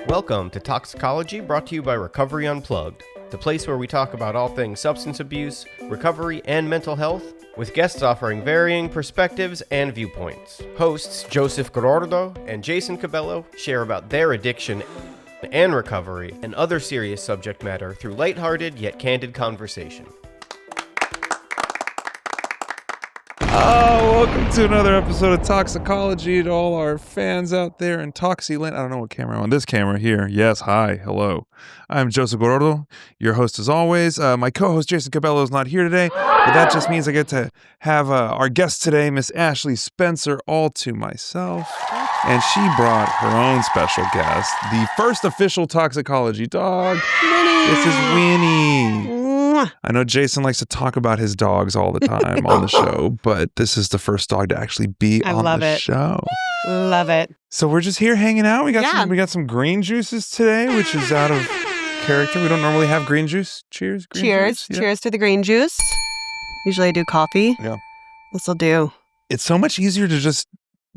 Welcome to Talksicology, brought to you by Recovery Unplugged, the place where we talk about all things substance abuse, recovery, and mental health, with guests offering varying perspectives and viewpoints. Hosts Joseph Gorordo and Jason Cabello share about their addiction and recovery and other serious subject matter through lighthearted yet candid conversation. Welcome to another episode of Toxicology to all our fans out there in Toxyland. I don't know what camera I'm on. This camera here. Yes, hi, hello. I'm Joseph Gorordo, your host as always. My co-host Jason Cabello is not here today, but that just means I get to have our guest today, Miss Ashsley Spencer, all to myself. And she brought her own special guest, the first official Toxicology dog. Winnie. This is Winnie. I know Jason likes to talk about his dogs all the time on the show, but this is the first dog to actually be on the show. Love it. So we're just here hanging out. We got some green juices today, which is out of character. We don't normally have green juice. Cheers. Cheers. Yeah. Cheers to the green juice. Usually I do coffee. Yeah. This'll do. It's so much easier to just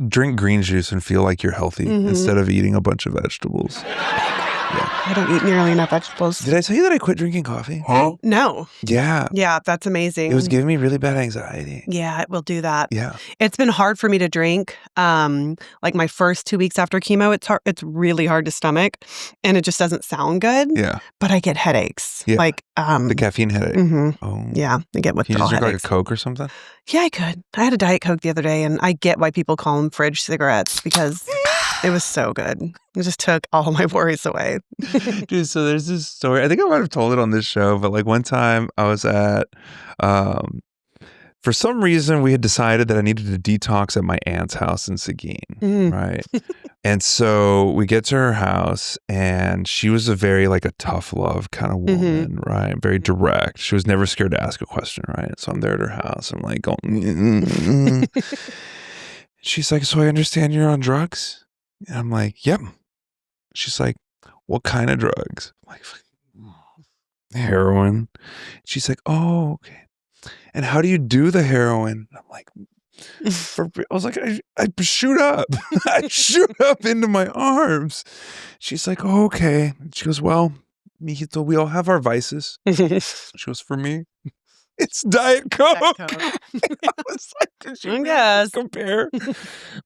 drink green juice and feel like you're healthy instead of eating a bunch of vegetables. Yeah. I don't eat nearly enough vegetables. Did I tell you that I quit drinking coffee? Huh? No. Yeah. Yeah, that's amazing. It was giving me really bad anxiety. Yeah, it will do that. Yeah. It's been hard for me to drink. Like my first 2 weeks after chemo, it's really hard to stomach, and it just doesn't sound good. Yeah. But I get headaches. Yeah. Like the caffeine headache. Oh. Yeah, I get Can you withdrawal just drink headaches. like a Coke or something? Yeah, I could. I had a Diet Coke the other day, and I get why people call them fridge cigarettes because it was so good. It just took all my worries away. Dude, so there's this story. I think I might have told it on this show, but like one time I was at, for some reason we had decided that I needed to detox at my aunt's house in Seguin, right? And so we get to her house, and she was a very like a tough love kind of woman, right? Very direct. She was never scared to ask a question, right? So I'm there at her house. I'm like going, She's like, so I understand you're on drugs? And I'm like, yep. She's like, what kind of drugs? I'm like, heroin. She's like, oh, okay. And how do you do the heroin? I'm like, I was like, I shoot up. I shoot up into my arms. She's like, oh, okay. She goes, well, mijito, we all have our vices. She goes, for me, it's Diet Coke. I was like, did you really compare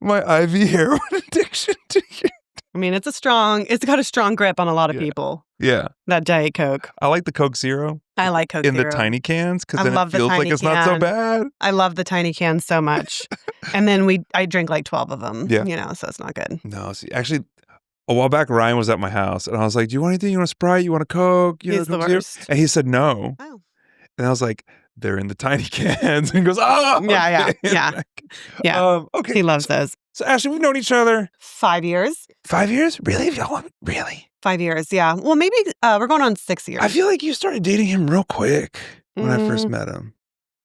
my IV heroin addiction to you? I mean, it's got a strong grip on a lot of people. Yeah. That Diet Coke. I like the Coke Zero. I like Coke in Zero. the tiny cans because then love it feels like it's not so bad. I love the tiny cans so much. And then I drink like 12 of them, so it's not good. No, see, actually, a while back, Ryan was at my house and I was like, do you want anything? You want a Sprite? You want a Coke? He's the worst. And he said no. Oh. And I was like, they're in the tiny cans. And he goes, oh. Yeah. Okay. He loves those. So, Ashsley, we've known each other 5 years. 5 years? Really? Really? 5 years, yeah. Well, maybe we're going on 6 years. I feel like you started dating him real quick when I first met him.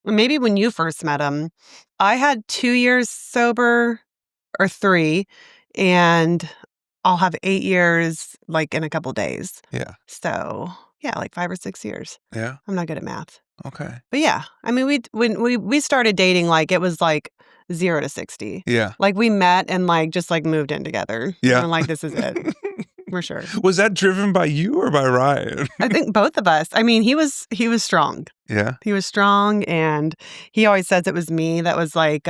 Maybe when you first met him. I had 2 years sober, or 3, and I'll have 8 years like in a couple days. Yeah. So, yeah, like 5 or 6 years. Yeah. I'm not good at math. Okay. But yeah, I mean, when we started dating, like it was like 0 to 60. Yeah. Like we met and like just like moved in together. Yeah. And like, this is it. For sure. Was that driven by you or by Ryan? I think both of us. I mean, he was strong. Yeah. He was strong, and he always says it was me that was like,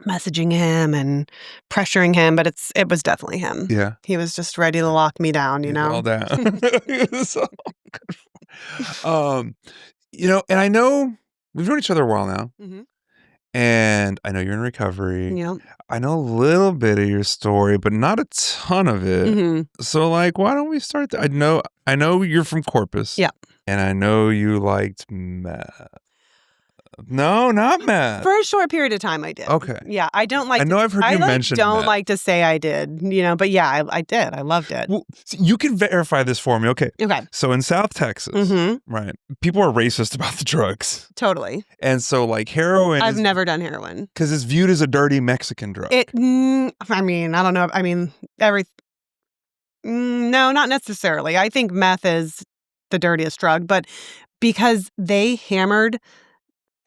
messaging him and pressuring him, but it was definitely him. Yeah. He was just ready to lock me down, you know? All down. So good. And I know we've known each other a while now. And I know you're in recovery. Yep. I know a little bit of your story, but not a ton of it. So like, why don't we start I know you're from Corpus. Yeah. And I know you liked meth. No, not meth. For a short period of time, I did. Okay. Yeah, I don't like. I know I've heard you mention don't meth. like to say I did, but yeah, I did. I loved it. Well, you can verify this for me. Okay. Okay. So in South Texas, right, people are racist about the drugs. Totally. And so like heroin I've never done heroin. Because it's viewed as a dirty Mexican drug. I mean, I don't know. I mean, no, not necessarily. I think meth is the dirtiest drug, but because they hammered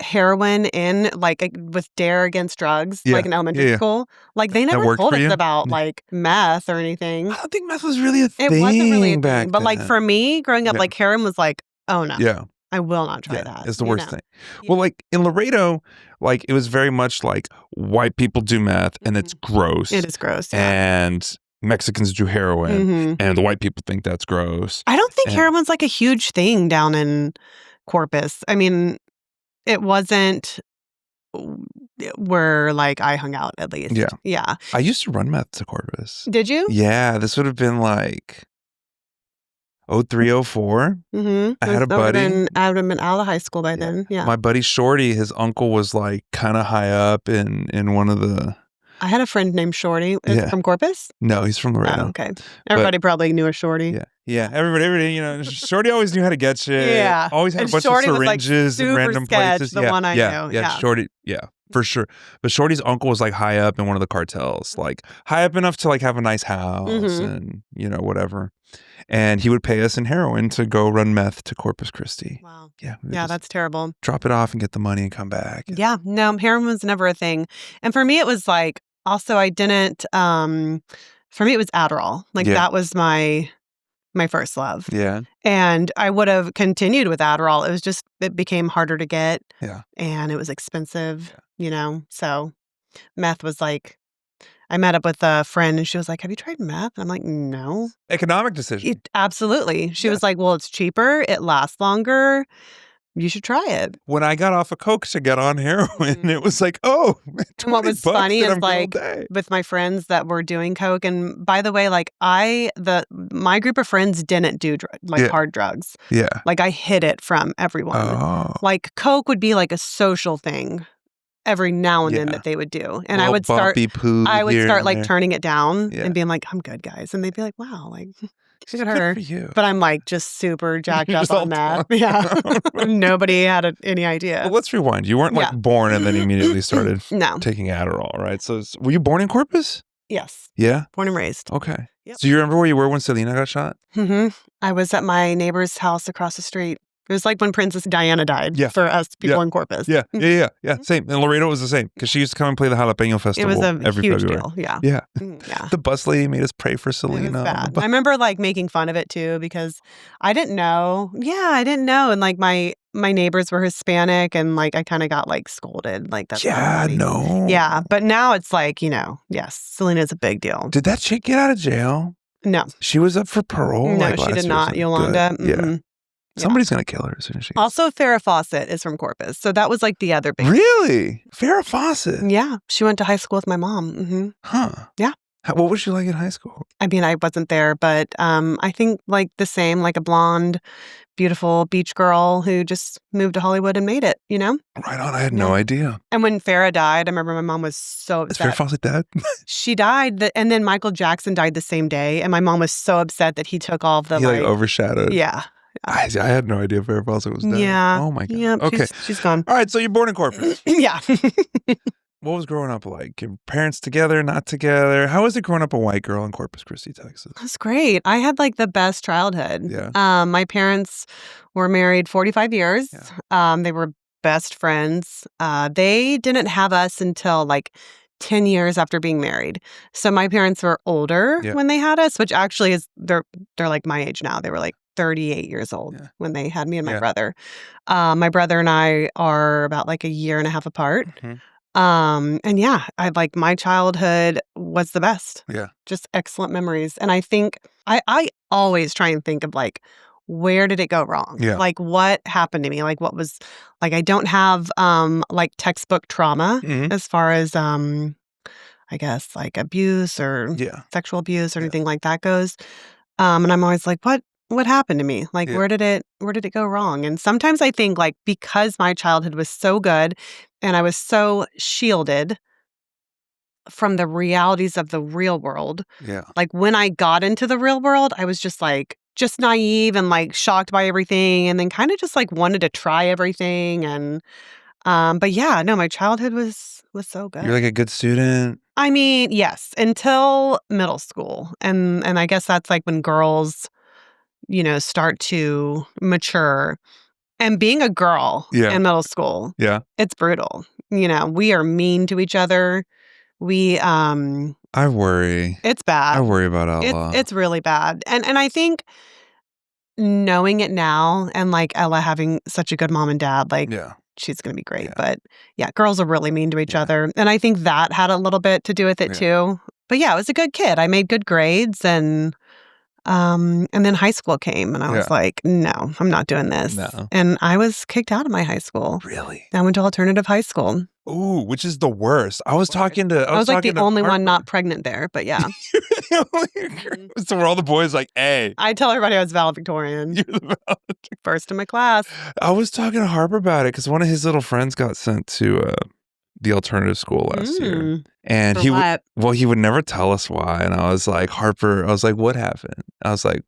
heroin in like with Dare Against Drugs, Yeah. like in elementary Yeah. school. Like they never worked told for us you? about like meth or anything. I don't think meth was really a thing. It wasn't really a back thing. But like then. for me growing up, Yeah. like heroin was like, oh no, Yeah. I will not try Yeah, that. it's the you worst know? thing. Well, like in Laredo, like it was very much like white people do meth and it's gross. It is gross. Yeah. And Mexicans do heroin and the white people think that's gross. I don't think And- heroin's like a huge thing down in Corpus. I mean, it wasn't where like I hung out at least. Yeah. Yeah. I used to run meth to Corpus. Did you? Yeah, this would have been like 03, 04. I had a buddy. I would have been out of high school by then. Yeah. My buddy Shorty, his uncle was like kind of high up in one of the. I had a friend named Shorty. Is it from Corpus? No, he's from Laredo. Oh, okay. Everybody probably knew a Shorty. Yeah. Yeah. Everybody, you know, Shorty always knew how to get shit. Yeah. Always had And a bunch Shorty of was, like, syringes in super random sketch, places. the one I knew. Yeah. Shorty. Yeah, for sure. But Shorty's uncle was like high up in one of the cartels, like high up enough to like have a nice house and, you know, whatever. And he would pay us in heroin to go run meth to Corpus Christi. Wow. Yeah. Yeah, that's terrible. Drop it off and get the money and come back. Yeah. No, heroin was never a thing. And for me, it was like, also, I didn't, for me, it was Adderall. Like that was my first love. Yeah. And I would have continued with Adderall. It was just, it became harder to get. Yeah. And it was expensive, you know? So meth was like, I met up with a friend and she was like, have you tried meth? And I'm like, no. Economic decision. Absolutely. She was like, well, it's cheaper. It lasts longer. You should try it. When I got off of coke to get on heroin, it was like, oh, and what was funny is like with my friends that were doing coke, and by the way, like my group of friends didn't do hard drugs. Yeah, like I hid it from everyone. Oh. Like coke would be like a social thing every now and then that they would do, and I would start like turning it down and being like, I'm good, guys, and they'd be like, wow, like. Look at her. Good for you. But I'm like just super jacked up on that. Yeah. Nobody had any idea. Well, let's rewind. You weren't like born and then immediately started taking Adderall, right? So were you born in Corpus? Yes. Yeah? Born and raised. Okay. Yep. So you remember where you were when Selena got shot? Mm-hmm. I was at my neighbor's house across the street. It was like when Princess Diana died for us people in Corpus. Yeah. Same. And Laredo was the same because she used to come and play the Jalapeno Festival. It was a every huge February. deal. Yeah. Yeah. The bus lady made us pray for Selena. It was bad. I remember like making fun of it too because I didn't know. Yeah, I didn't know. And like my neighbors were Hispanic and like I kind of got like scolded. Like that's no. Yeah. But now it's like, you know, yes, Selena's a big deal. Did that chick get out of jail? No. She was up for parole? No, she did not. Yolanda. Yeah. Somebody's going to kill her as soon as she gets. Also, Farrah Fawcett is from Corpus. So that was like the other big. Really? Farrah Fawcett? Yeah. She went to high school with my mom. Mm-hmm. Huh. Yeah. What was she like in high school? I mean, I wasn't there, but I think like the same, like a blonde, beautiful beach girl who just moved to Hollywood and made it, you know? Right on. I had no idea. And when Farrah died, I remember my mom was so upset. Is Farrah Fawcett dead? She died, and then Michael Jackson died the same day, and my mom was so upset that he took all of the He like overshadowed. Yeah. I had no idea Farrah Fawcett was dead. Yeah. Oh my God. Yeah. Okay. She's gone. All right. So you're born in Corpus. Yeah. What was growing up like? Your parents together, not together? How was it growing up a white girl in Corpus Christi, Texas? That's great. I had like the best childhood. Yeah. My parents were married 45 years. Yeah. They were best friends. They didn't have us until like 10 years after being married. So my parents were older when they had us, which actually is they're like my age now. They were like 38 years old when they had me and my brother. My brother and I are about like a year and a half apart. Mm-hmm. And yeah, I like my childhood was the best. Yeah. Just excellent memories. And I think I always try and think of like, where did it go wrong? Yeah. Like what happened to me? Like what was like, I don't have like textbook trauma as far as I guess like abuse or sexual abuse or anything like that goes. And I'm always like, what happened to me? Like, where did it go wrong? And sometimes I think like, because my childhood was so good and I was so shielded from the realities of the real world. Yeah. Like when I got into the real world, I was just naive and like shocked by everything. And then kind of just like wanted to try everything. And, but yeah, no, my childhood was so good. You're like a good student. I mean, yes, until middle school. And I guess that's like when girls, you know, start to mature. And being a girl in middle school, it's brutal. We are mean to each other. I worry. It's bad. I worry about Ella. It's really bad. And I think knowing it now and like Ella having such a good mom and dad, like she's going to be great. Yeah. But yeah, girls are really mean to each other. And I think that had a little bit to do with it too. But yeah, I was a good kid. I made good grades and then high school came and I was like, no, I'm not doing this. No. And I was kicked out of my high school. Really? I went to alternative high school. Ooh, which is the worst. I was like the only one not pregnant there, but yeah. So were all the boys like, hey. I tell everybody I was valedictorian. You're the valedictorian. First in my class. I was talking to Harper about it because one of his little friends got sent to the alternative school last year. And he would never tell us why. And I was like, Harper, I was like, what happened? I was like,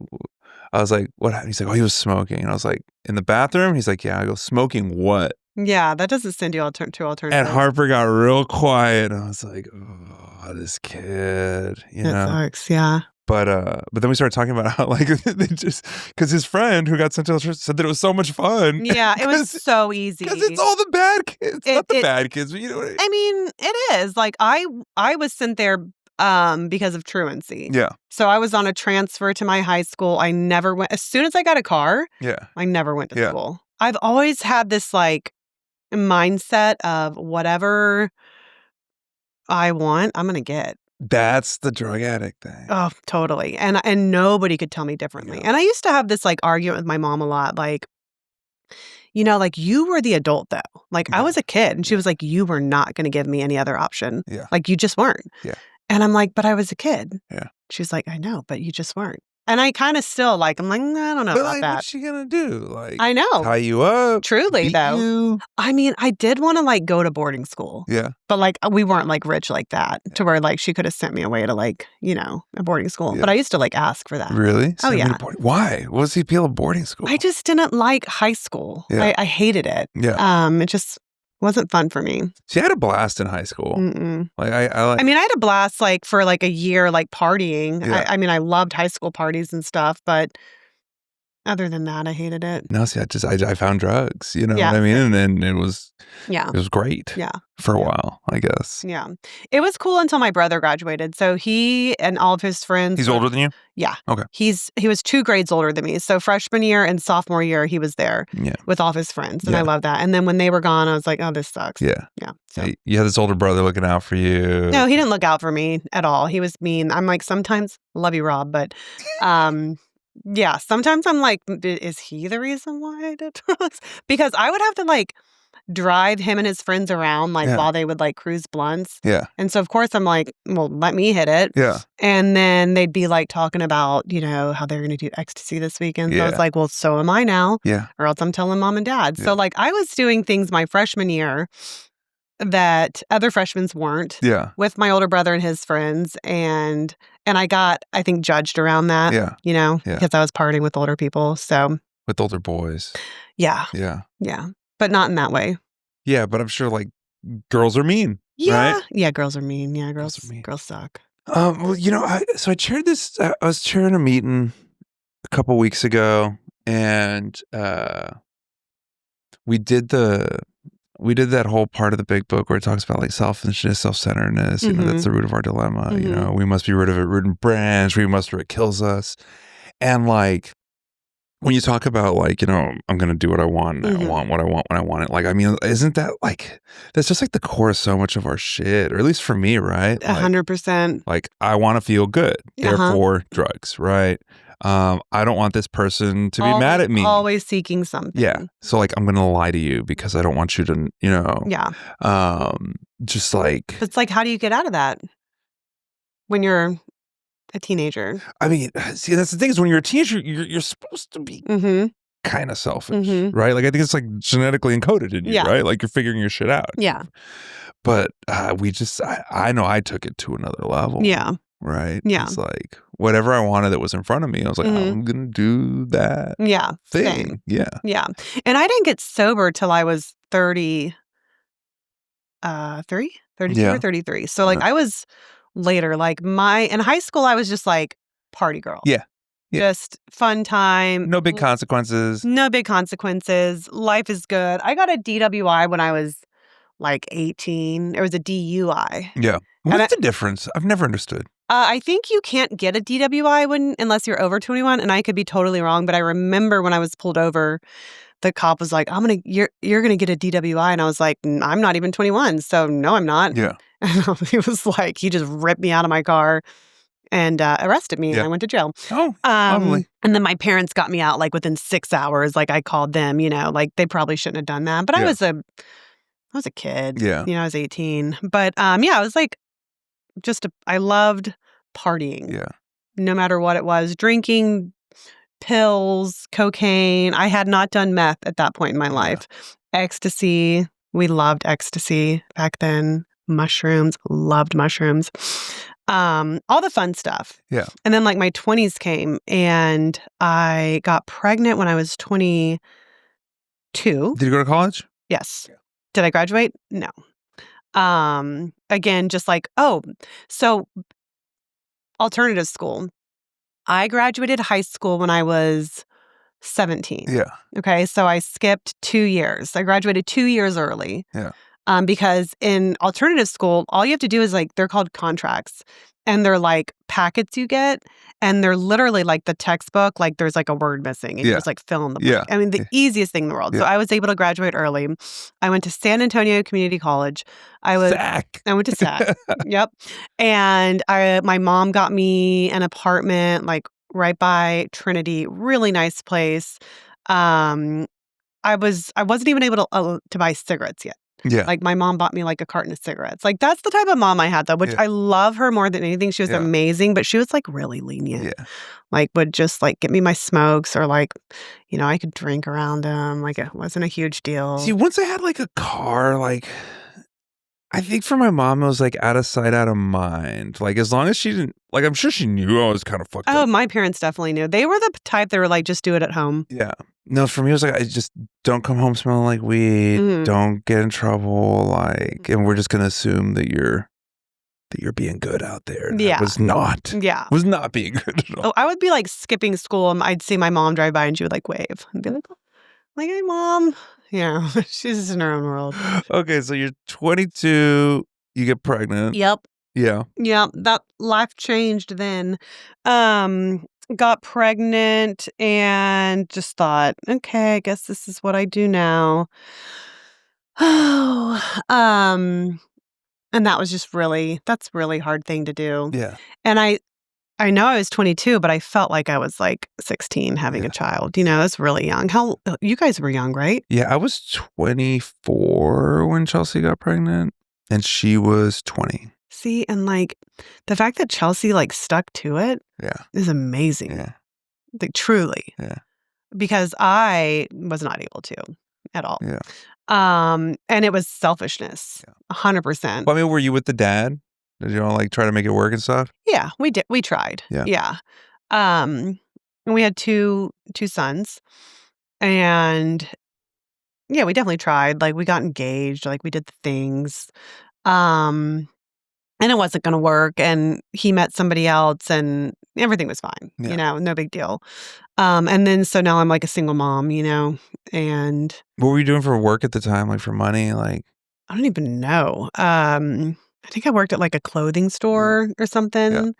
what happened? He's like, oh, he was smoking. And I was like, in the bathroom? He's like, yeah. I go, smoking what? Yeah, that doesn't send you to alternative. And Harper got real quiet. I was like, oh, this kid, It sucks, yeah. But then we started talking about how like they just because his friend who got sent to alternative said that it was so much fun. Yeah, it was so easy. Because it's all the bad kids, not the bad kids. But you know what I mean, it is like I was sent there because of truancy. Yeah. So I was on a transfer to my high school. I never went as soon as I got a car. Yeah. I never went to school. I've always had this like mindset of whatever I want, I'm gonna get. That's the drug addict thing. Oh, totally. And nobody could tell me differently. And I used to have this like argument with my mom a lot, like, like you were the adult though. Like I was a kid and she was like, you were not gonna give me any other option. Yeah. Like you just weren't. Yeah. And I'm like, but I was a kid. Yeah. She's like, I know, but you just weren't. And I kind of still like, I'm like, I don't know about that. What's she gonna do? Like, I know. Tie you up. Truly, though. You. I mean, I did want to like go to boarding school. Yeah. But like, we weren't like rich like that to where like she could have sent me away to like, a boarding school. Yeah. But I used to like ask for that. Really? Oh, yeah. Why? What was the appeal of boarding school? I just didn't like high school. Yeah. I hated it. Yeah. It just wasn't fun for me. She had a blast in high school. Mm-mm. Like I mean, I had a blast like for like a year, like partying. Yeah. I mean, I loved high school parties and stuff, but other than that, I hated it. No, see, I found drugs. You know what I mean? And then it was great. Yeah. For a while, I guess. Yeah. It was cool until my brother graduated. So he and all of his friends. He's older than you? Yeah. Okay. He was 2 grades older than me. So freshman year and sophomore year, he was there with all of his friends. And I love that. And then when they were gone, I was like, oh, this sucks. Yeah. Yeah. So. You had this older brother looking out for you. No, he didn't look out for me at all. He was mean. I'm like, sometimes, love you, Rob, but yeah, sometimes I'm like, is he the reason why I did drugs? Because I would have to like drive him and his friends around like while they would like cruise blunts. Yeah. And so of course I'm like, well, let me hit it. Yeah. And then they'd be like talking about, how they're going to do ecstasy this weekend. So I was like, well, so am I now. Yeah. Or else I'm telling mom and dad. So like I was doing things my freshman year that other freshmen weren't. Yeah. With my older brother and his friends. And I got, I think, judged around that. Yeah. Because I was partying with older people. So with older boys. Yeah. Yeah. Yeah. But not in that way. Yeah, but I'm sure like girls are mean. Yeah. Right? Yeah, girls are mean. Yeah, girls suck. Well, so I chaired this. I was chairing a meeting a couple weeks ago, and we did that whole part of the big book where it talks about like selfishness, self-centeredness. Mm-hmm. That's the root of our dilemma. Mm-hmm. We must be rid of it, root and branch. We must, or it kills us. And like, when you talk about like, I'm going to do what I want, and I want what I want when I want it. Like, I mean, isn't that like, that's just like the core of so much of our shit, or at least for me, right? 100%. Like, I want to feel good, therefore drugs, right? I don't want this person to be mad at me. Always seeking something. Yeah. So like, I'm going to lie to you because I don't want you to, Yeah. just like. It's like, how do you get out of that when you're a teenager? I mean, see, that's the thing is when you're a teenager, you're supposed to be kind of selfish, right? Like, I think it's like genetically encoded in you, right? Like you're figuring your shit out. Yeah. But I know I took it to another level. Yeah. Right? Yeah. It's like whatever I wanted that was in front of me, I was like, I'm going to do that thing. Same. Yeah. Yeah. And I didn't get sober till I was 32 or 33. So like I was later, like in high school, I was just like party girl. Yeah. Just fun time. No big consequences. No big consequences. Life is good. I got a DWI when I was like 18. It was a DUI. Yeah. What's the difference? I've never understood. I think you can't get a DWI unless you're over 21, and I could be totally wrong, but I remember when I was pulled over, the cop was like, you're gonna get a DWI. And I was like, I'm not even 21, so no, I'm not. Yeah. And he was like, he just ripped me out of my car and arrested me, and I went to jail. Oh, lovely. And then my parents got me out like within 6 hours. Like I called them, like they probably shouldn't have done that. But I was a kid. Yeah. I was 18. But I was like, I loved partying. Yeah. No matter what it was, drinking, pills, cocaine. I had not done meth at that point in my life. Ecstasy. We loved ecstasy back then. Mushrooms. Loved mushrooms. All the fun stuff. Yeah. And then like my 20s came and I got pregnant when I was 22. Did you go to college? Yes. Yeah. Did I graduate? No. Again, just like, so alternative school. I graduated high school when I was 17. Yeah. Okay. So I skipped 2 years. I graduated 2 years early. Yeah. Because in alternative school, all you have to do is they're called contracts, and they're like packets you get, and they're literally like the textbook, like there's like a word missing and you just like fill in the blank. I mean, the easiest thing in the world. So I was able to graduate early. I went to San Antonio Community College. I went to SAC. Yep. And my mom got me an apartment like right by Trinity, really nice place. I wasn't even able to buy cigarettes yet. Yeah. Like my mom bought me like a carton of cigarettes. Like that's the type of mom I had though, which I love her more than anything. She was amazing, but she was like really lenient. Yeah. Like would just like get me my smokes or like, I could drink around them. Like it wasn't a huge deal. See, once I had like a car, like I think for my mom, it was like out of sight, out of mind. Like as long as she didn't, like I'm sure she knew I was kind of fucked up. Oh, my parents definitely knew. They were the type that were like, just do it at home. Yeah. No, for me, it was like, I just don't come home smelling like weed. Don't get in trouble. Like, and we're just going to assume that you're being good out there. And I was not. Yeah. Was not being good at all. Oh, I would be like skipping school and I'd see my mom drive by and she would like wave and be like, hey, Mom. Yeah. She's just in her own world. Okay. So you're 22. You get pregnant. Yep. Yeah. Yeah. That life changed then. Got pregnant and just thought, okay, I guess this is what I do now. And that was just that's really hard thing to do. Yeah. And I know I was 22, but I felt like I was like 16 having a child. That's really young. You guys were young, right? Yeah, I was 24 when Chelsea got pregnant and she was 20. See, and like the fact that Chelsea like stuck to it is amazing. Yeah. Like truly. Yeah. Because I was not able to at all. Yeah. And it was selfishness. 100%. Well, I mean, were you with the dad? Did you all like try to make it work and stuff? Yeah, we did. We tried. Yeah. Yeah. And we had two sons. And yeah, we definitely tried. Like we got engaged, like we did the things. And it wasn't going to work. And he met somebody else and everything was fine, no big deal. And then, so now I'm like a single mom, and. What were you doing for work at the time? Like for money? Like. I don't even know. I think I worked at like a clothing store or something.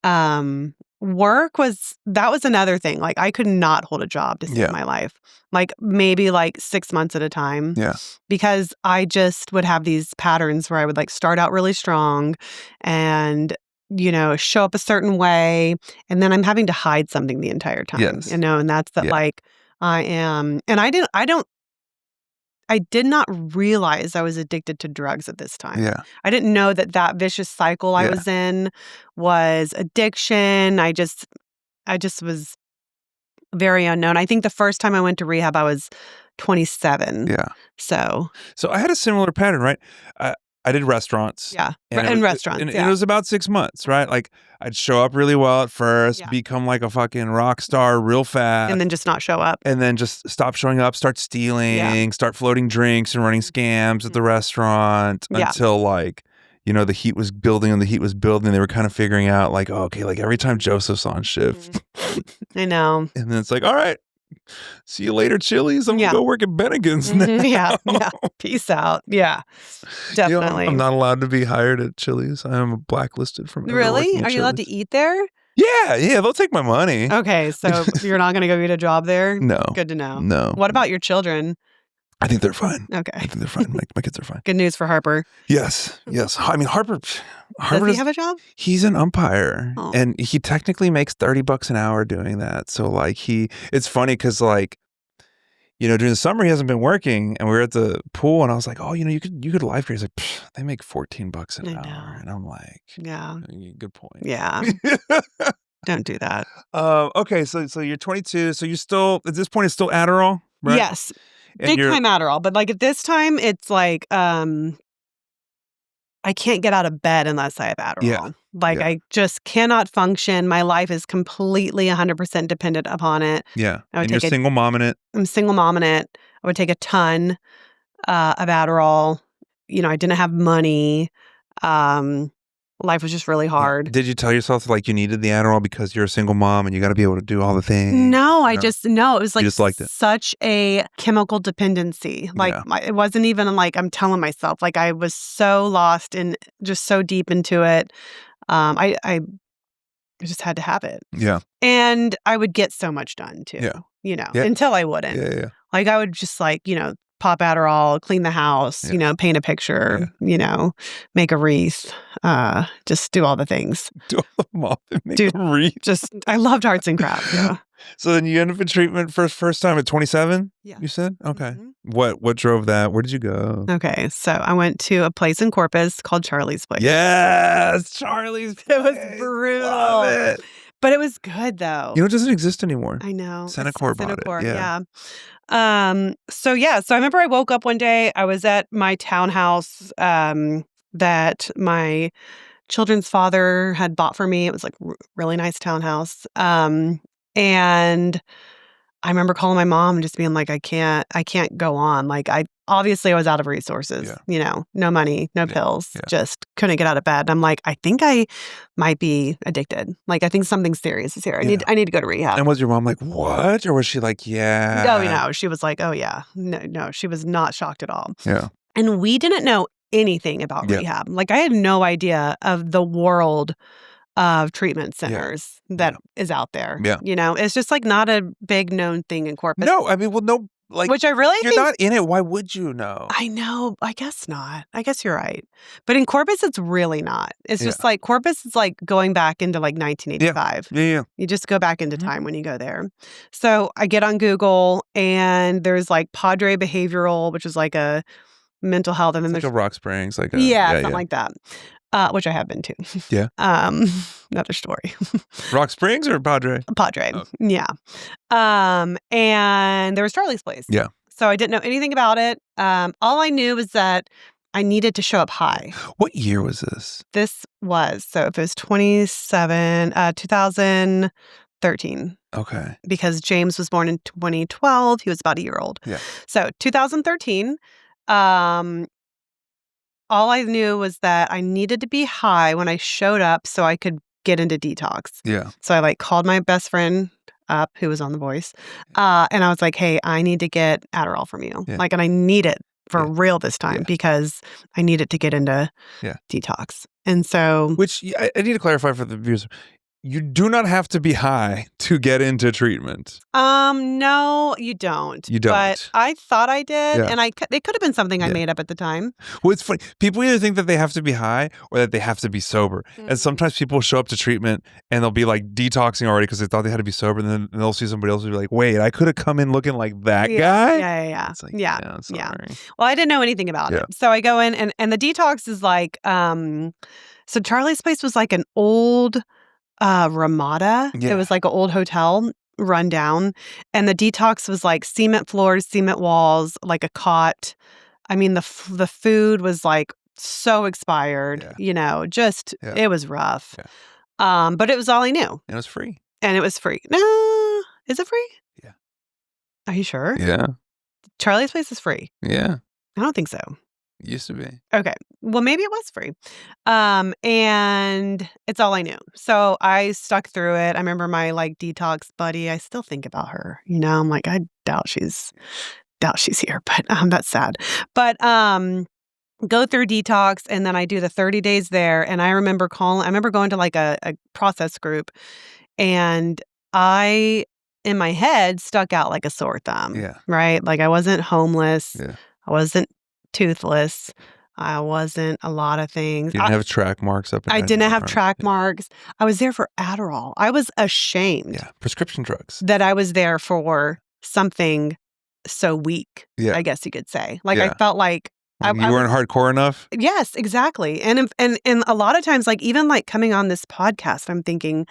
Yeah. Work was another thing. Like I could not hold a job to save my life. Like maybe like 6 months at a time. Yeah. Because I just would have these patterns where I would like start out really strong and, show up a certain way. And then I'm having to hide something the entire time, and that's that like I am. And I did not realize I was addicted to drugs at this time. Yeah. I didn't know that vicious cycle I was in was addiction. I just was very unknown. I think the first time I went to rehab, I was 27. Yeah. So I had a similar pattern, right? I did restaurants. Yeah. And restaurants. And it was about 6 months, right? Like I'd show up really well at first, become like a fucking rock star real fast. And then just not show up. And then just stop showing up, start stealing, start floating drinks and running scams at the restaurant until like, the heat was building and the heat was building. They were kind of figuring out like, oh, okay, like every time Joseph's on shift, I know. And then it's like, all right, see you later, Chili's. I'm going to go work at Bennigan's now. Yeah. Peace out. Yeah, definitely. I'm not allowed to be hired at Chili's. I am blacklisted from ever Really? working at Are you allowed to Chili's. eat there? Yeah, they'll take my money. Okay, so you're not going to go get a job there? No. Good to know. No. What about your children? I think they're fine. Okay. I think they're fine. My kids are fine. Good news for Harper. Yes. I mean, Harper Does he have a job? He's an umpire, Oh. and he technically makes $30 an hour doing that. So like it's funny because like, during the summer he hasn't been working, and we were at the pool, and I was like, oh, you could lifeguard. He's like, they make $14 an hour, and I'm like, yeah, good point. Yeah. Don't do that. Okay, so you're 22, so you still at this point it's still Adderall, right? Yes. Big time Adderall, but like at this time it's like I can't get out of bed unless I have Adderall. Yeah. Like I just cannot function. My life is completely 100% dependent upon it. Yeah. And you're single mom in it. I'm single mom in it. I would take a ton of Adderall. I didn't have money. Life was just really hard. Did you tell yourself like you needed the Adderall because you're a single mom and you got to be able to do all the things? No, it was like just liked it. Such a chemical dependency. Like it wasn't even like I'm telling myself. Like I was so lost and just so deep into it. I just had to have it. Yeah. And I would get so much done too. Yeah. Until I wouldn't. Yeah. Like I would just like, pop Adderall, clean the house, paint a picture, make a wreath, just do all the things. Do all the mom and make a wreath. I loved arts and crafts. Yeah. So then you end up in treatment first time at 27? Yeah. You said? Okay. Mm-hmm. What drove that? Where did you go? Okay. So I went to a place in Corpus called Charlie's Place. Yes, Charlie's Place. It was brutal. Love it. But it was good though. It doesn't exist anymore. I know. Senecor bought it. Yeah. So I remember I woke up one day, I was at my townhouse that my children's father had bought for me. It was like really nice townhouse. And I remember calling my mom and just being like, I can't go on. Like I was out of resources, no money, no pills, just couldn't get out of bed. And I'm like, I think I might be addicted. Like, I think something serious is here. I need to go to rehab. And was your mom like, what? Or was she like, yeah? No, she was like, oh yeah. No, she was not shocked at all. Yeah. And we didn't know anything about rehab. Like I had no idea of the world of treatment centers that is out there. Yeah. It's just like not a big known thing in Corpus. No, I mean, well, no, like, which I really you're not in it. Why would you know? I know. I guess not. I guess you're right. But in Corpus, it's really not. It's just like Corpus is like going back into like 1985. Yeah. You just go back into time when you go there. So I get on Google and there's like Padre Behavioral, which is like a mental health. And then there's like a Rock Springs, like something like that. Which I have been to. Yeah. Another story. Rock Springs or Padre? Padre. Oh. Yeah. And there was Charlie's Place. Yeah. So I didn't know anything about it. All I knew was that I needed to show up high. What year was this? So if it was 2013. Okay. Because James was born in 2012. He was about a year old. Yeah. So 2013. All I knew was that I needed to be high when I showed up so I could get into detox. Yeah. So I like called my best friend up who was on The Voice. And I was like, hey, I need to get Adderall from you. Yeah. Like, and I need it for real this time because I needed to get into detox. And so. Which I need to clarify for the viewers. You do not have to be high to get into treatment. No, you don't. You don't. But I thought I did, Yeah. and it could have been something I made up at the time. Well, it's funny. People either think that they have to be high or that they have to be sober. Mm-hmm. And sometimes people show up to treatment and they'll be like detoxing already because they thought they had to be sober. And then they'll see somebody else and be like, wait, I could have come in looking like that guy? Yeah. It's like, Yeah. I'm sorry. Well, I didn't know anything about it. So I go in, and the detox is like, so Charlie's Place was like an old Ramada. Yeah. It was like an old hotel run down. And the detox was like cement floors, cement walls, like a cot. I mean, the food was like so expired, it was rough. Yeah. But it was all I knew. And it was free. And it was free. No, is it free? Yeah. Are you sure? Yeah. Charlie's Place is free. Yeah. I don't think so. Used to be. Okay. Well, maybe it was free. And it's all I knew. So I stuck through it. I remember my like detox buddy. I still think about her. You know, I'm like, I doubt she's here, but that's sad. But go through detox, and then I do the 30 days there. And I remember going to like a process group, and I, in my head, stuck out like a sore thumb. Yeah. Right? Like I wasn't homeless. Yeah. I wasn't toothless. I wasn't a lot of things. You didn't have track marks up. I didn't have track marks. I was there for Adderall. I was ashamed. Yeah. Prescription drugs. That I was there for something so weak. Yeah. I guess you could say. Like I felt like you weren't hardcore enough. Yes, exactly. And a lot of times, like even like coming on this podcast, I'm thinking,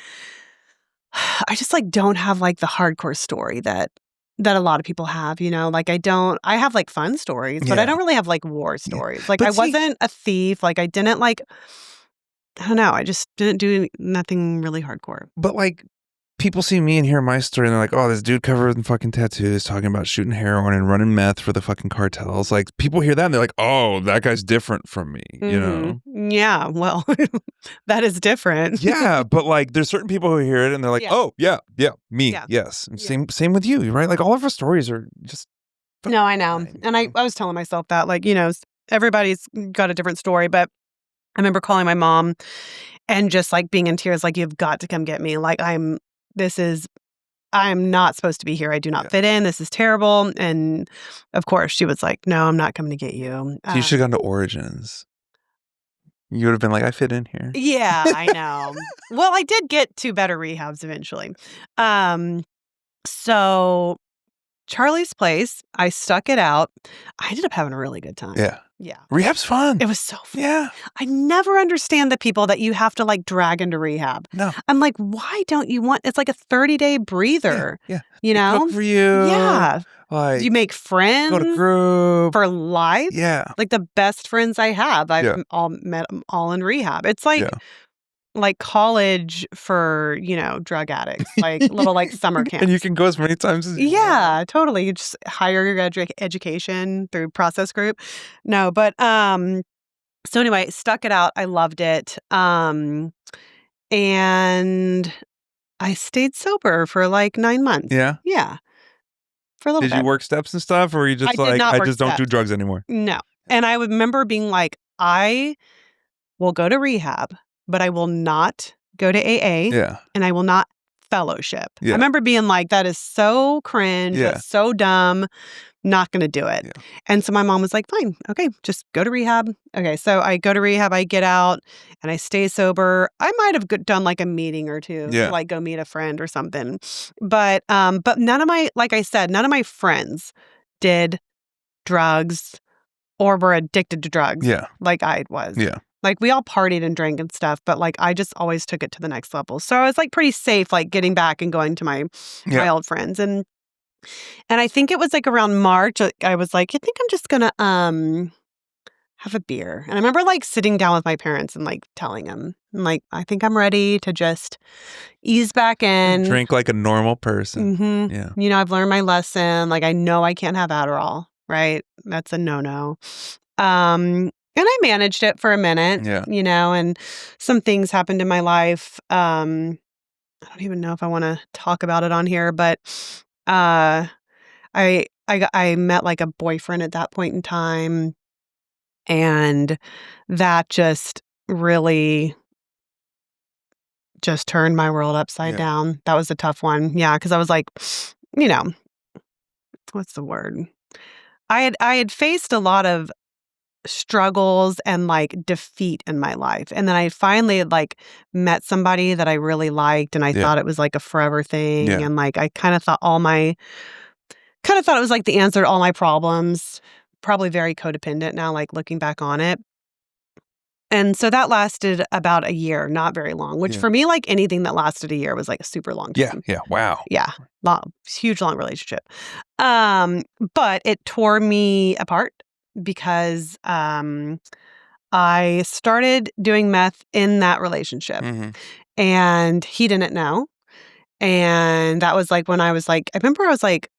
I just like don't have like the hardcore story that a lot of people have, you know, like I have like fun stories, but I don't really have like war stories. Like I wasn't a thief. Like I didn't like, I don't know. I just didn't do nothing really hardcore. But like people see me and hear my story and they're like, oh, this dude covered in fucking tattoos talking about shooting heroin and running meth for the fucking cartels. Like people hear that and they're like, oh, that guy's different from me, you know? Yeah, well, that is different. Yeah, but like there's certain people who hear it and they're like, oh, yeah, me, yes. And same with you, right? Like all of our stories are just No, I know. And I was telling myself that, like, you know, everybody's got a different story, but I remember calling my mom and just like being in tears, like, you've got to come get me. Like I'm not supposed to be here. I do not fit in. This is terrible. And of course she was like, no, I'm not coming to get you. So you should have gone to Origins. You would have been like, I fit in here. Yeah, I know. Well, I did get 2 better rehabs eventually. So Charlie's Place, I stuck it out. I ended up having a really good time. Yeah. Yeah. Rehab's fun. It was so fun. Yeah. I never understand the people that you have to like drag into rehab. No. I'm like, why don't you want, it's like a 30-day breather. Yeah. You know? Cook for you. Yeah. Like, you make friends. Go to group. For life. Yeah. Like the best friends I have, I've all met them all in rehab. It's like college for, you know, drug addicts, like little like summer camps. And you can go as many times as you want. Totally. You just hire your education through process group. No, but so anyway, stuck it out. I loved it. And I stayed sober for like 9 months. Yeah. Yeah. For a little bit. Did you work steps and stuff, or were you just like, I just don't do drugs anymore? No. And I remember being like, I will go to rehab, but I will not go to AA. Yeah. And I will not fellowship. Yeah. I remember being like, that is so cringe. Yeah. That's so dumb. Not going to do it. Yeah. And so my mom was like, fine. Okay. Just go to rehab. Okay. So I go to rehab. I get out and I stay sober. I might have done like a meeting or two to like go meet a friend or something. But none of my, like I said, none of my friends did drugs or were addicted to drugs. Yeah. Like I was. Yeah. Like we all partied and drank and stuff, but like I just always took it to the next level. So I was like pretty safe, like getting back and going to my old friends. And I think it was like around March, I was like, I think I'm just gonna have a beer. And I remember like sitting down with my parents and like telling them, I'm like, I think I'm ready to just ease back in. Drink like a normal person. Mm-hmm. Yeah. You know, I've learned my lesson. Like I know I can't have Adderall, right? That's a no-no. And I managed it for a minute, you know, and some things happened in my life. I don't even know if I want to talk about it on here, but I met like a boyfriend at that point in time, and that just really just turned my world upside down. That was a tough one. Yeah, because I was like, you know, what's the word? I had faced a lot of struggles and like defeat in my life, and then I finally like met somebody that I really liked, and I thought it was like a forever thing, and like I kind of thought it was like the answer to all my problems. Probably very codependent now, like looking back on it. And so that lasted about a year, not very long, which for me, like anything that lasted a year was like a super long time. Yeah. Wow. Yeah. Huge, long relationship. But it tore me apart because I started doing meth in that relationship, and he didn't know. And that was like when I was like, I remember I was like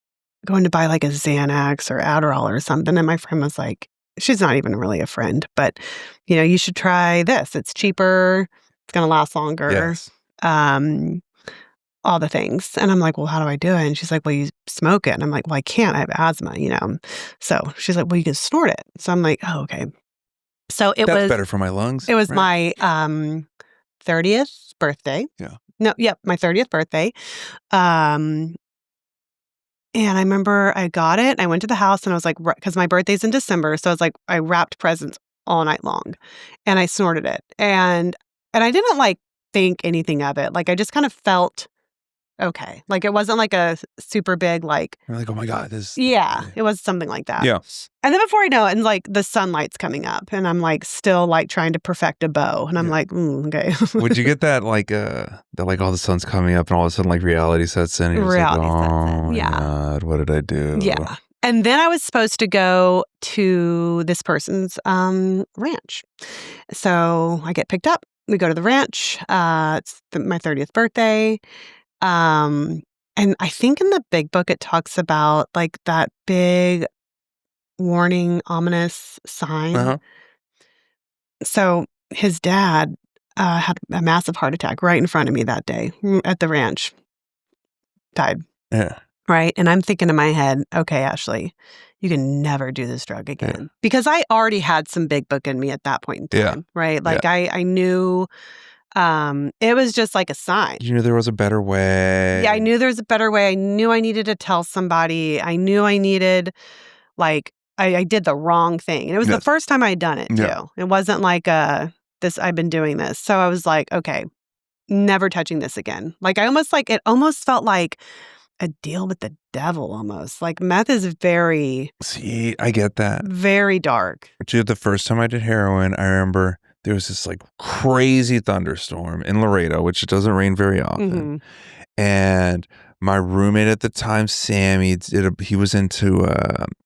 going to buy like a Xanax or Adderall or something. And my friend was like, she's not even really a friend, but, you should try this. It's cheaper. It's going to last longer. Yes. All the things. And I'm like, well, how do I do it? And she's like, well, you smoke it. And I'm like, well, I can't. I have asthma, So she's like, well, you can snort it. So I'm like, oh, okay. So That's better for my lungs. It was my 30th birthday. Yeah. No, yep, my 30th birthday. And I remember I got it. I went to the house and I was like, because my birthday's in December. So I was like, I wrapped presents all night long and I snorted it. And I didn't like think anything of it. Like I just kind of felt okay. Like it wasn't like a super big like. You're like, oh my God, this. Yeah, it was something like that. Yeah. And then before I know it, and like the sunlight's coming up, and I'm like still like trying to perfect a bow, and I'm like, okay. Would you get that like all the sun's coming up, and all of a sudden like reality sets in? And Reality like, sets in. Oh my God, what did I do? Yeah. And then I was supposed to go to this person's ranch. So I get picked up. We go to the ranch. It's my 30th birthday. And I think in the big book, it talks about like that big warning, ominous sign. Uh-huh. So his dad had a massive heart attack right in front of me that day at the ranch. Died. Yeah. Right. And I'm thinking in my head, okay, Ashsley, you can never do this drug again. Yeah. Because I already had some big book in me at that point in time. Yeah. Right. Like I knew it was just like a sign. You knew there was a better way. Yeah, I knew there was a better way. I knew I needed to tell somebody. I knew I needed, like, I did the wrong thing. And it was the first time I had done it, too. It wasn't like I've been doing this. So I was like, okay, never touching this again. Like, it almost felt like a deal with the devil almost. Like, meth is very... See, I get that. Very dark. Dude, the first time I did heroin, I remember... There was this like crazy thunderstorm in Laredo, which it doesn't rain very often. Mm-hmm. And my roommate at the time, Sam, he was into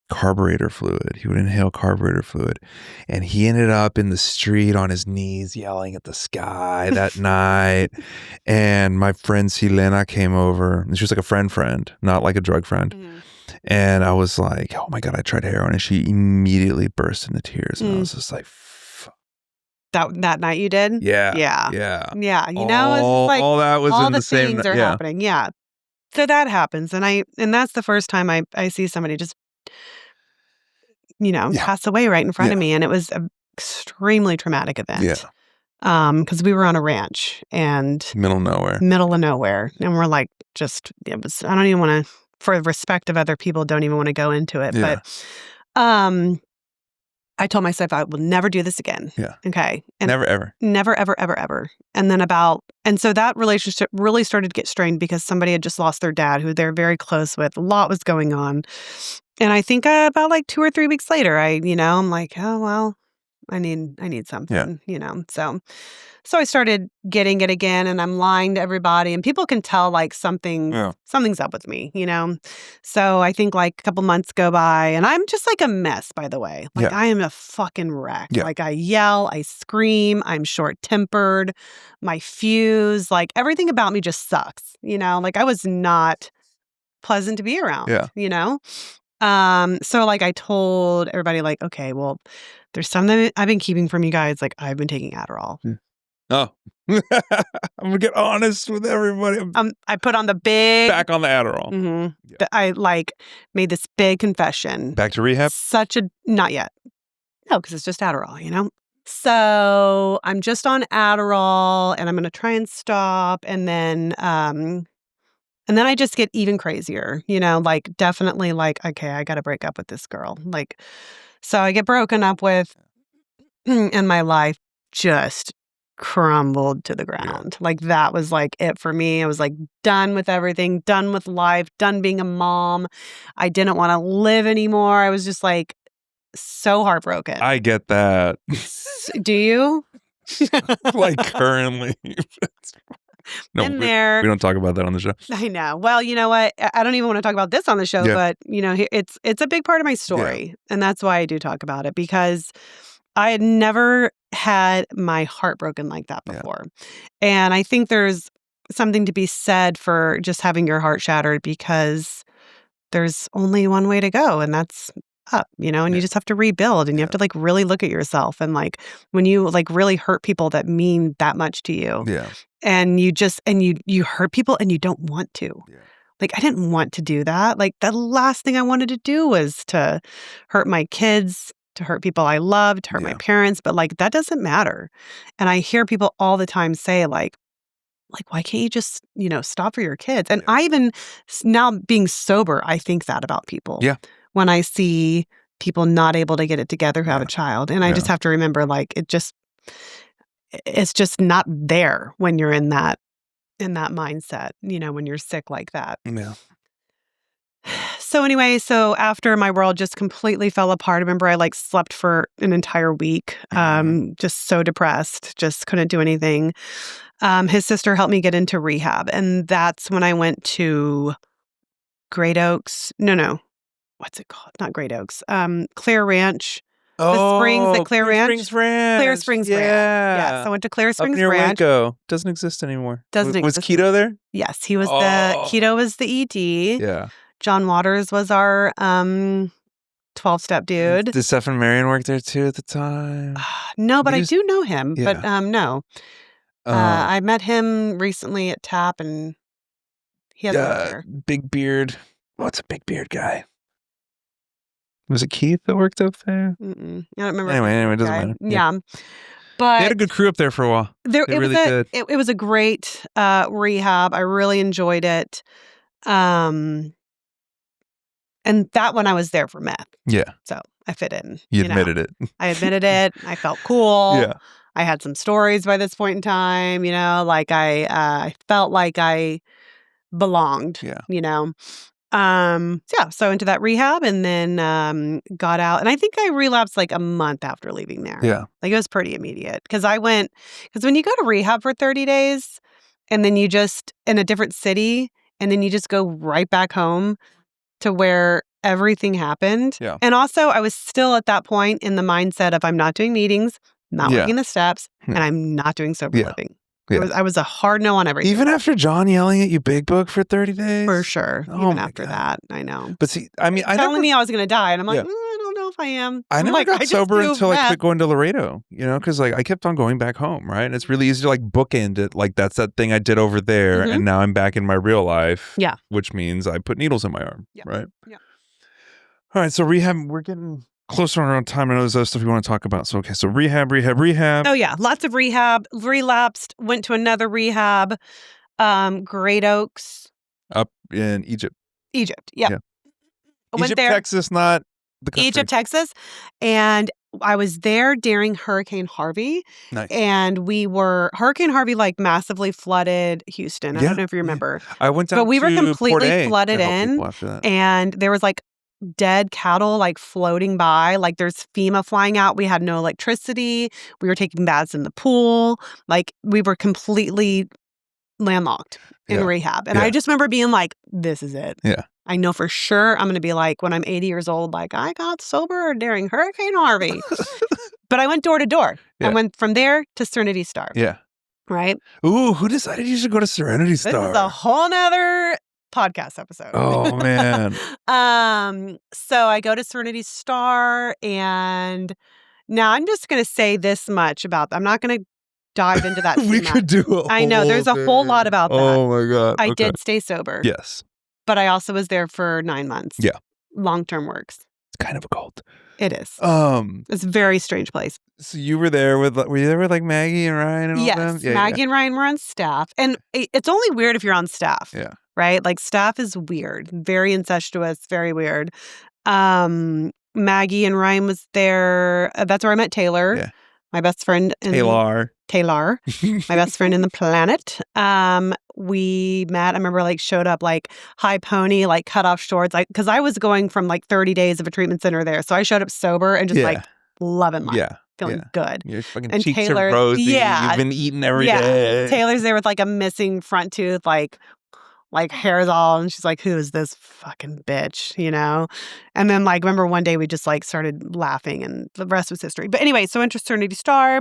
carburetor fluid. He would inhale carburetor fluid. And he ended up in the street on his knees yelling at the sky that night. And my friend Silena came over. And she was like a friend, not like a drug friend. Mm-hmm. And I was like, oh my God, I tried heroin. And she immediately burst into tears. And I was just like, That night you did? Yeah. Yeah. Yeah. Yeah. It's like all that was all in the same things are happening. Yeah. So that happens. And that's the first time I see somebody just, pass away right in front of me. And it was an extremely traumatic event. Yeah. Because we were on a ranch and middle of nowhere. And we're like, I don't even want to, for respect of other people, don't even want to go into it. Yeah. But I told myself I will never do this again. Yeah. Okay. And never, ever. Never, ever, ever, ever. And then so that relationship really started to get strained because somebody had just lost their dad who they're very close with. A lot was going on. And I think about like 2 or 3 weeks later, I'm like, oh, well, I need something, So I started getting it again and I'm lying to everybody and people can tell like something's up with me, So I think like a couple months go by and I'm just like a mess, by the way. Like I am a fucking wreck. Yeah. Like I yell, I scream, I'm short-tempered, my fuse, like everything about me just sucks, Like I was not pleasant to be around, So like I told everybody like, okay, well, there's something I've been keeping from you guys. Like I've been taking Adderall. Oh, I'm gonna get honest with everybody. I put on the big back on the Adderall. Mm-hmm. Yeah. I like made this big confession. Back to rehab? Not yet. No, because it's just Adderall, So I'm just on Adderall and I'm gonna try and stop. And then I just get even crazier, like definitely like, okay, I gotta break up with this girl. Like, so I get broken up with and my life just crumbled to the ground. Yeah. Like that was like it for me. I was like done with everything, done with life, done being a mom. I didn't want to live anymore. I was just like so heartbroken. I get that. Do you? Like currently. No, we don't talk about that on the show. I know. Well, you know what? I don't even want to talk about this on the show, but it's a big part of my story. And that's why I do talk about it because I had never had my heart broken like that before. And I think there's something to be said for just having your heart shattered because there's only one way to go and that's up, and you just have to rebuild, and you have to like really look at yourself. And like when you like really hurt people that mean that much to you, and you hurt people and you don't want to. Like, I didn't want to do that. Like, the last thing I wanted to do was to hurt my kids, to hurt people I loved, to hurt my parents. But like, that doesn't matter. And I hear people all the time say like, why can't you just, stop for your kids? And I even, now being sober, I think that about people. Yeah. When I see people not able to get it together who have a child. And I just have to remember, like, it's just not there when you're in that mindset, when you're sick like that. Yeah. So anyway, after my world just completely fell apart, I remember I like slept for an entire week, just so depressed, just couldn't do anything. His sister helped me get into rehab. And that's when I went to Great Oaks. No. What's it called? Not Great Oaks. Clear Ranch. The Springs at Clear Ranch. Springs Ranch. Clear Springs Ranch. Yeah. So I went to Clear Springs Up near Ranch. Waco. Doesn't exist anymore. Was exist. Keto there? Yes. Keto was the ED. Yeah. John Waters was our 12-step dude. Did Stephen Marion work there too at the time? No, but I do know him. Yeah. But no. I met him recently at TAP, and he has a big beard. What's a big beard guy? Was it Keith that worked up there? I don't remember. Anyway, it doesn't matter. Yeah. But they had a good crew up there for a while. It was a great rehab. I really enjoyed it. And that one I was there for meth. Yeah. So I fit in. You admitted it. I admitted it. I felt cool. Yeah. I had some stories by this point in time, like I felt like I belonged, so into that rehab, and then got out. And I think I relapsed like a month after leaving there. Yeah. Like it was pretty immediate because when you go to rehab for 30 days and then you just in a different city and then you just go right back home to where everything happened. Yeah. And also I was still at that point in the mindset of I'm not doing meetings, not working the steps, and I'm not doing sober living. Yeah. I was a hard no on everything. Even after John yelling at you big book for 30 days? For sure. Even after that, I know. But see, I mean, telling me I was going to die, and I'm like, I don't know if I am. I never got sober until I quit going to Laredo, because like I kept on going back home, right? And it's really easy to like bookend it. Like that's that thing I did over there, and now I'm back in my real life. Yeah. Which means I put needles in my arm, right? Yeah. All right, so rehab, we're getting closer on our time. I know there's other stuff you want to talk about. So, okay, so rehab. Oh, yeah. Lots of rehab. Relapsed. Went to another rehab. Great Oaks. Up in Egypt. Egypt, yeah. Egypt, Texas, not the country. Egypt, Texas. And I was there during Hurricane Harvey. Nice. And Hurricane Harvey like massively flooded Houston. I don't know if you remember. I went down but we were completely flooded in. That. And there was like dead cattle like floating by, like there's FEMA flying out. We had no electricity. We were taking baths in the pool. Like we were completely landlocked in rehab. And I just remember being like, this is it. Yeah. I know for sure I'm going to be like, when I'm 80 years old, like I got sober during Hurricane Harvey. But I went door to door. I went from there to Serenity Star. Yeah. Right? Ooh, who decided you should go to Serenity Star? This is a whole nother podcast episode. Oh man. So I go to Serenity Star, and now I'm just going to say this much about I'm not going to dive into that too we much. Could do I know there's a whole lot about that. Oh my god. I did stay sober. Yes. But I also was there for 9 months. Yeah. Long-term works. It's kind of a cult. It is. It's a very strange place. So you were there with like Maggie and Ryan and all them? Yes. Maggie and Ryan were on staff. And it's only weird if you're on staff. Yeah. Right? Like staff is weird. Very incestuous. Very weird. Maggie and Ryan was there. That's where I met Taylor. Yeah. My best friend. Taylor. My best friend in the planet. We met. I remember showed up high pony, cut off shorts. Because I was going from 30 days of a treatment center there. So I showed up sober and just loving life. Yeah. Feeling good. Your fucking and cheeks Taylor, are rosy. You've been eating every day. Taylor's there with a missing front tooth, hair's all, and she's like, who is this fucking bitch, And then remember one day we just started laughing, and the rest was history. But anyway, so into Serenity Star,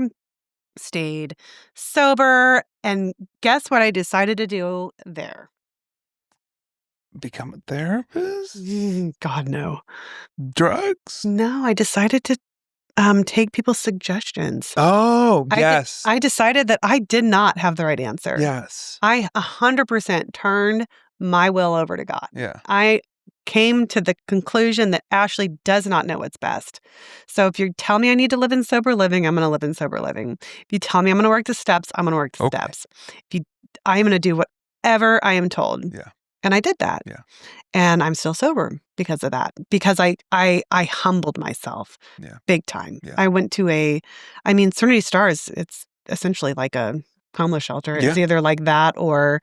stayed sober, and guess what I decided to do there? become a therapist? God, no. Drugs? No, I decided to take people's suggestions. Oh, yes. I decided that I did not have the right answer. Yes. I 100% turned my will over to God. Yeah. I came to the conclusion that Ashsley does not know what's best. So if you tell me I need to live in sober living, I'm going to live in sober living. If you tell me I'm going to work the steps, I'm going to work the steps. I am going to do whatever I am told. Yeah. And I did that. Yeah. And I'm still sober because of that. Because I humbled myself big time. Yeah. I went to Serenity Stars, it's essentially like a homeless shelter. Yeah. It's either like that or,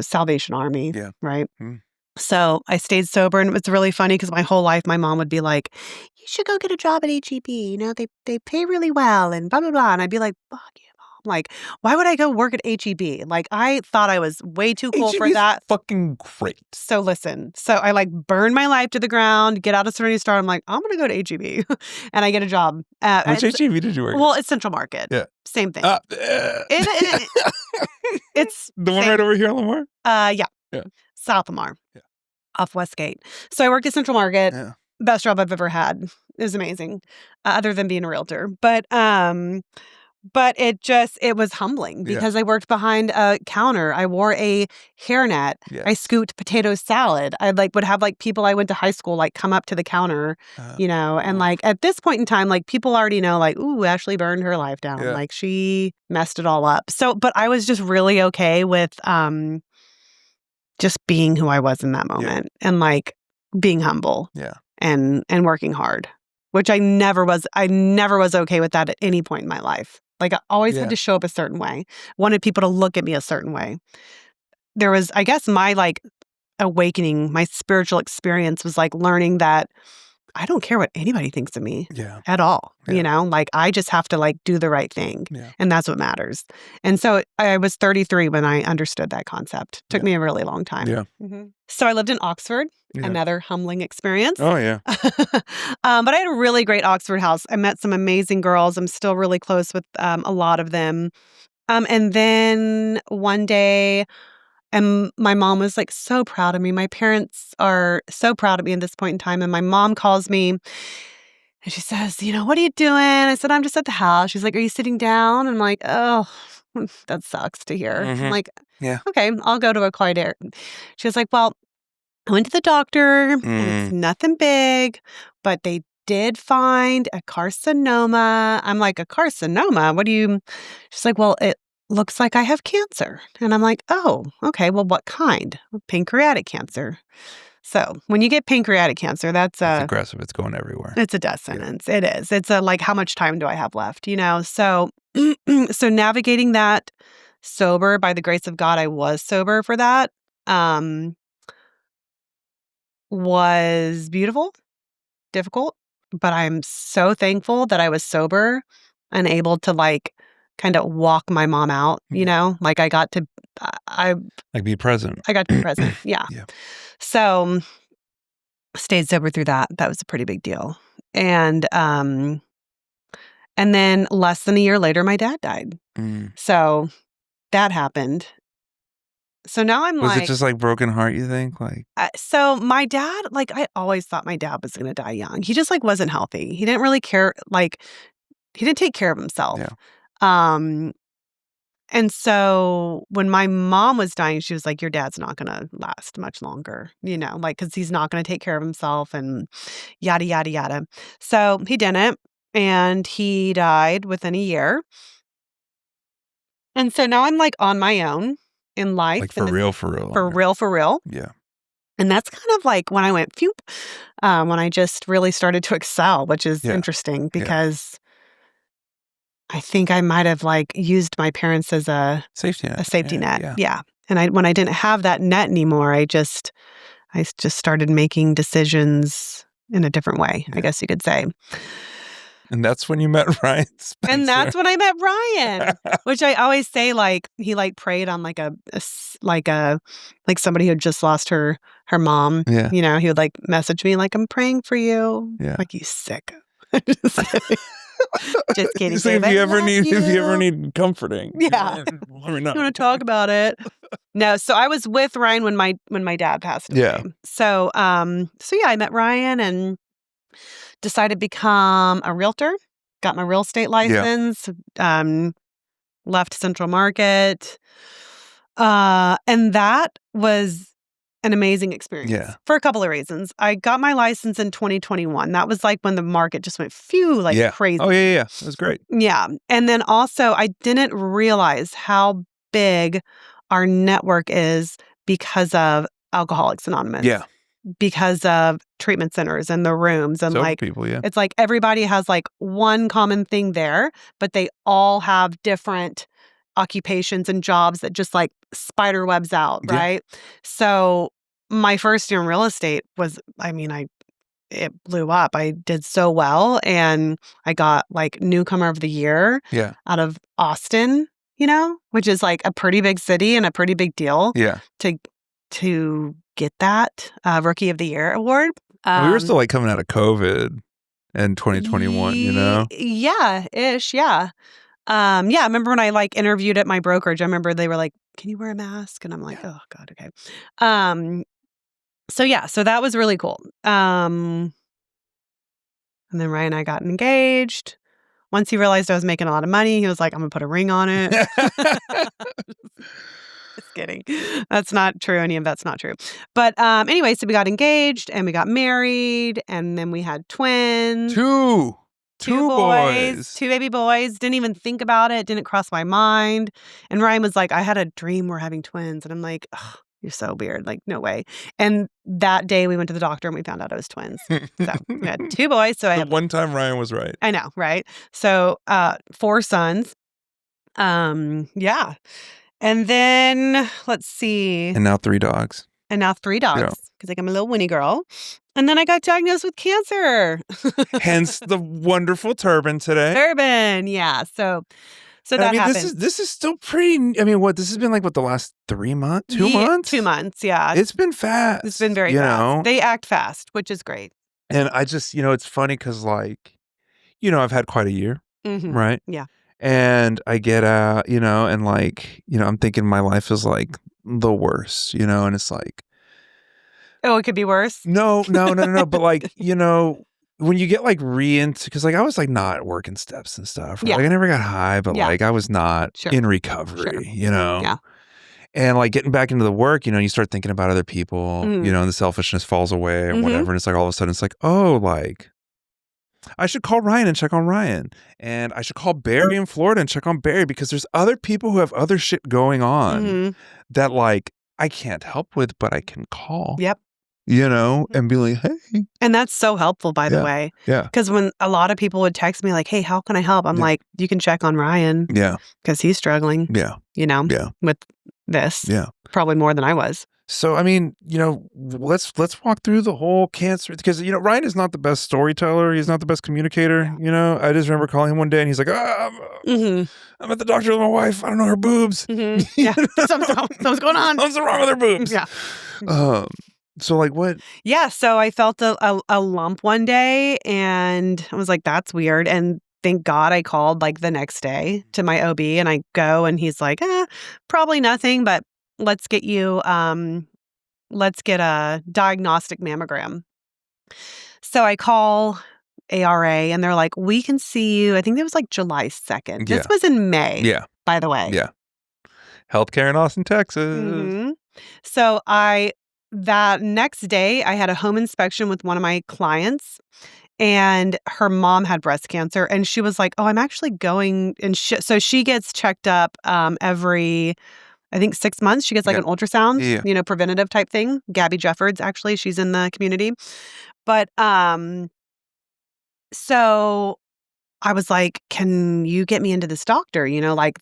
Salvation Army. Yeah. Right? Mm. So I stayed sober, and it was really funny because my whole life my mom would be like, you should go get a job at HEB. They pay really well and blah, blah, blah. And I'd be like, fuck you, Mom. Like, why would I go work at HEB? Like, I thought I was way too cool for that. Fucking great. So listen, I like burned my life to the ground, get out of Serenity Star. I'm like, I'm going to go to HEB. And I get a job. Which HEB did you work at? Well, it's Central Market. Yeah. Same thing. It's the one right over here on Lamar? Yeah. South Lamar. Yeah. Off Westgate. So I worked at Central Market. Yeah. Best job I've ever had. It was amazing. Other than being a realtor. But it was humbling because I worked behind a counter. I wore a hairnet. Yes. I scooped potato salad. I would have people I went to high school come up to the counter, and at this point in time, people already know ooh, Ashsley burned her life down. Yeah. She messed it all up. So, but I was just really okay with just being who I was in that moment and being humble. Yeah. And working hard, which I never was okay with that at any point in my life. I always had to show up a certain way. Wanted people to look at me a certain way. There was, I guess, my awakening, my spiritual experience was learning that I don't care what anybody thinks of me at all. Yeah. I just have to do the right thing. Yeah. And that's what matters. And so I was 33 when I understood that concept. Took me a really long time. Yeah. Mm-hmm. So I lived in Oxford, another humbling experience. Oh, yeah. But I had a really great Oxford house. I met some amazing girls. I'm still really close with a lot of them. And then one day, and my mom was so proud of me. My parents are so proud of me at this point in time. And my mom calls me and she says, what are you doing? I said, I'm just at the house. She's like, are you sitting down? I'm like, oh, that sucks to hear. Mm-hmm. I'm like, yeah, okay, I'll go to a quiet area. She was like, well, I went to the doctor and it's nothing big, but they did find a carcinoma. I'm like, a carcinoma? What do you? She's like, well, it looks like I have cancer. And I'm like, oh, okay, well, what kind? Pancreatic cancer. So when you get pancreatic cancer, that's aggressive. It's going everywhere. It's a death sentence. Yeah. It is. It's how much time do I have left? So, so navigating that sober, by the grace of God, I was sober for that, was beautiful, difficult, but I'm so thankful that I was sober and able to kind of walk my mom out, I got to, be present. I got to be present. Yeah. Yeah. So stayed sober through that. That was a pretty big deal. And then less than a year later, my dad died. So that happened. So now I'm was it just broken heart, you think? So my dad, I always thought my dad was going to die young. He just wasn't healthy. He didn't really care. He didn't take care of himself. Yeah. And so when my mom was dying, she was like, your dad's not going to last much longer, because he's not going to take care of himself and yada, yada, yada. So he didn't. And he died within a year. And so now I'm on my own in life. For real. For real. Yeah. And that's kind of when I went, phew, when I just really started to excel, which is interesting because I think I might have used my parents as a safety net. A safety net. Yeah. And when I didn't have that net anymore, I just started making decisions in a different way, I guess you could say. And that's when you met Ryan Spencer. And that's when I met Ryan, which I always say he prayed on somebody who had just lost her mom. Yeah. He would message me I'm praying for you. Yeah. You sick. Just kidding. So if you ever need comforting, yeah, let me know. You want to talk about it? No, so I was with Ryan when my dad passed away. Yeah. So I met Ryan and decided to become a realtor. Got my real estate license. Left Central Market. And that was an amazing experience for a couple of reasons. I got my license in 2021. That was like when the market just went crazy. Oh, yeah. It was great. Yeah. And then also I didn't realize how big our network is because of Alcoholics Anonymous. Yeah. Because of treatment centers and the rooms and Sober people, yeah. It's like everybody has like one common thing there, but they all have different occupations and jobs that just like spider webs out, right? So my first year in real estate was, it blew up. I did so well, and I got like newcomer of the year out of Austin, which is like a pretty big city and a pretty big deal to get that Rookie of the Year award. We were still like coming out of COVID in 2021, Yeah, ish, yeah. I remember when I like interviewed at my brokerage, I remember they were like, "Can you wear a mask?" And I'm like, "Oh God, okay." So that was really cool. And then Ryan and I got engaged. Once he realized I was making a lot of money, he was like, "I'm gonna put a ring on it." Just kidding. That's not true. Any of that's not true. But anyway, so we got engaged and we got married, and then we had twins. Two boys. 2 baby boys. Didn't even think about it. Didn't cross my mind. And Ryan was like, "I had a dream we're having twins." And I'm like, "Oh, you're so weird. Like, no way." And that day we went to the doctor and we found out it was twins. So we had 2 boys. So one time Ryan was right. I know, right? So 4 sons. Yeah. And then let's see. And now 3 dogs. Because like I'm a little Winnie girl. And then I got diagnosed with cancer. Hence the wonderful turban today. Turban, yeah. So that happened. This is still pretty. This has been like the last 3 months, 2 months? 2 months, yeah. It's been fast. It's been very fast. They act fast, which is great. And I just, it's funny because I've had quite a year, right? Yeah. And I get out, and I'm thinking my life is like the worst, and it's like, oh, it could be worse. No. But when you get into, because I was not working steps and stuff. Right? Yeah. I never got high, but I was not in recovery, Yeah. And getting back into the work, you start thinking about other people, and the selfishness falls away or whatever. And it's all of a sudden it's like, oh, I should call Ryan and check on Ryan. And I should call Barry in Florida and check on Barry, because there's other people who have other shit going on that I can't help with, but I can call. Yep. And be like, hey. And that's so helpful, by the way. Yeah. Because when a lot of people would text me like, "Hey, how can I help?" I'm like, you can check on Ryan. Yeah. Because he's struggling. Yeah. With this. Yeah. Probably more than I was. So, let's walk through the whole cancer, because, Ryan is not the best storyteller. He's not the best communicator. I just remember calling him one day and he's like, I'm at the doctor with my wife. I don't know her boobs. Yeah. Something's going on. Something's wrong with her boobs. Yeah. So what? Yeah. So I felt a lump one day and I was like, that's weird. And thank God I called the next day to my OB, and I go and he's like, probably nothing, but let's get a diagnostic mammogram. So I call ARA and they're like, we can see you. I think it was July 2nd. Yeah. This was in May. Yeah. By the way. Yeah. Healthcare in Austin, Texas. Mm-hmm. So that next day I had a home inspection with one of my clients, and her mom had breast cancer, and she was like, "Oh, I'm actually going," and so she gets checked up every, I think, 6 months. She gets an ultrasound, preventative type thing. Gabby Jeffords, actually, she's in the community. But so I was like, "Can you get me into this doctor?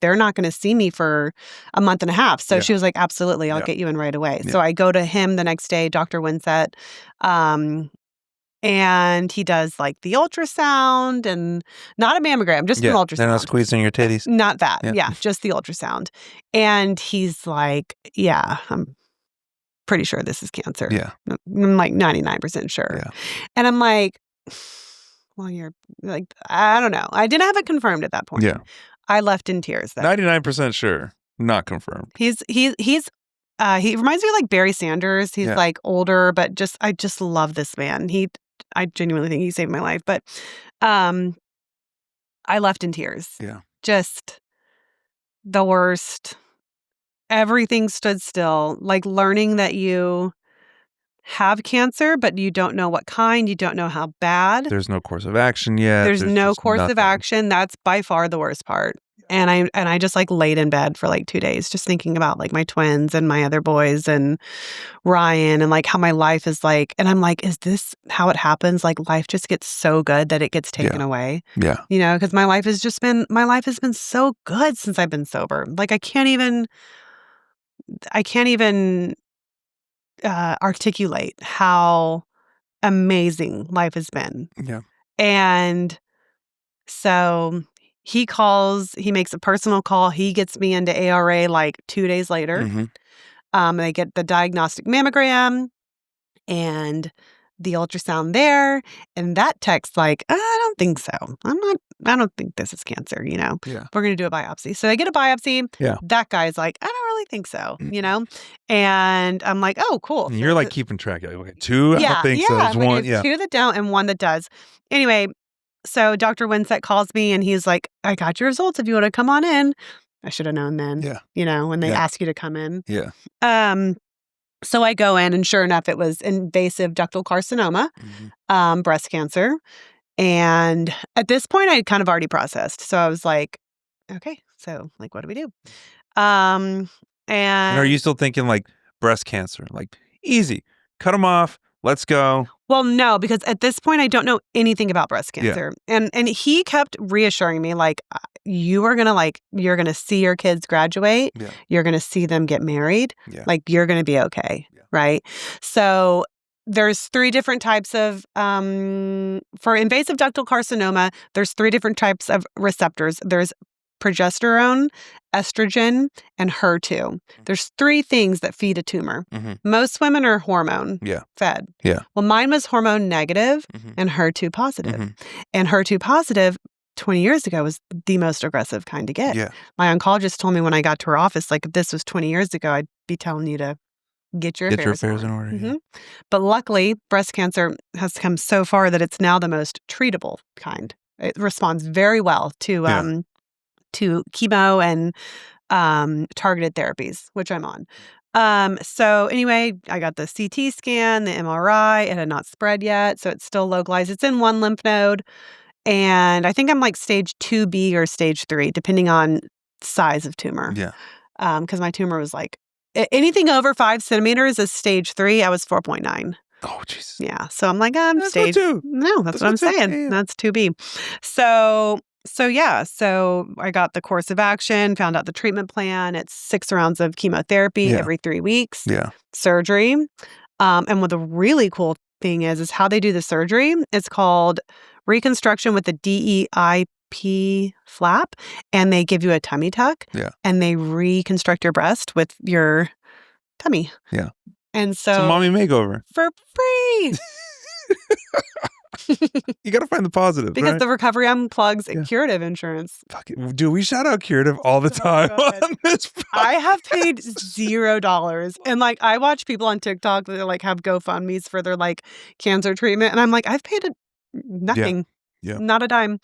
They're not going to see me for a month and a half." So she was like, "Absolutely, I'll get you in right away." So I go to him the next day, Dr. Winsett, and he does the ultrasound, and not a mammogram, just an ultrasound. They're not squeezing your titties. Not that. Yeah, just the ultrasound. And he's like, "Yeah, I'm pretty sure this is cancer." Yeah. I'm 99% sure. Yeah. And I'm like, well, you're I don't know. I didn't have it confirmed at that point. Yeah. I left in tears. 99% sure. Not confirmed. He's He reminds me of like Barry Sanders. He's like older, but I just love this man. I genuinely think he saved my life. But I left in tears. Yeah. Just the worst. Everything stood still. Like learning that you have cancer, but you don't know what kind. You don't know how bad. There's no course of action yet. There's no course of action. That's by far the worst part. And I just like laid in bed for like 2 days, just thinking about like my twins and my other boys and Ryan and like how my life is like. And I'm like, is this how it happens? Like life just gets so good that it gets taken away. Yeah. You know, because my life has been so good since I've been sober. Like I can't even articulate how amazing life has been. Yeah. And so he makes a personal call. He gets me into ARA like 2 days later. Mm-hmm. They get the diagnostic mammogram and the ultrasound there. And that text like, I don't think so. I don't think this is cancer, you know. Yeah. We're going to do a biopsy. So they get a biopsy. Yeah. That guy's like, I don't really think so, you know. And I'm like, oh, cool. And you're like keeping track. You're like, okay, 2, I don't think so. There's one. It's 2 that don't and 1 that does. Anyway, so Dr. Winsett calls me and he's like, I got your results if you want to come on in. I should have known then. Yeah. You know, when they ask you to come in. Yeah. So I go in and sure enough, it was invasive ductal carcinoma, breast cancer. And at this point I had kind of already processed. So I was like, okay, so like, what do we do? And are you still thinking like breast cancer, like easy, cut them off, let's go? Well, no, because at this point I don't know anything about breast cancer. Yeah. And he kept reassuring me like, you're going to see your kids graduate. Yeah. You're going to see them get married. Yeah. Like you're going to be okay. Yeah. Right. So there's 3 different types of, for invasive ductal carcinoma, there's 3 different types of receptors. There's progesterone, estrogen, and HER2. There's 3 things that feed a tumor. Mm-hmm. Most women are hormone fed. Yeah. Well, mine was hormone negative and HER2 positive. Mm-hmm. And HER2 positive 20 years ago was the most aggressive kind to get. Yeah. My oncologist told me when I got to her office, like if this was 20 years ago, I'd be telling you to get your affairs in order. Mm-hmm. Yeah. But luckily, breast cancer has come so far that it's now the most treatable kind. It responds very well to chemo and targeted therapies, which I'm on. So anyway, I got the CT scan, the MRI. It had not spread yet, so it's still localized. It's in 1 lymph node. And I think I'm like stage 2B or stage 3, depending on size of tumor. Yeah. Because my tumor was like, anything over 5 centimeters is stage 3. I was 4.9. Oh, jeez. Yeah. So I'm like, I'm stage 2. No, that's what I'm saying. Yeah. That's 2B. So yeah. So I got the course of action, found out the treatment plan. It's 6 rounds of chemotherapy every 3 weeks. Yeah. Surgery. And what the really cool thing is how they do the surgery. It's called reconstruction with the DEIP flap, and they give you a tummy tuck. Yeah. And they reconstruct your breast with your tummy. Yeah. And so it's a mommy makeover for free. You got to find the positive, because right? the Recovery Unplugged Curative insurance. Fuck it. Dude, we shout out Curative all the time on this podcast. I have paid $0. And like, I watch people on TikTok that like have GoFundMes for their like cancer treatment. And I'm like, I've paid nothing. Yeah. Not a dime.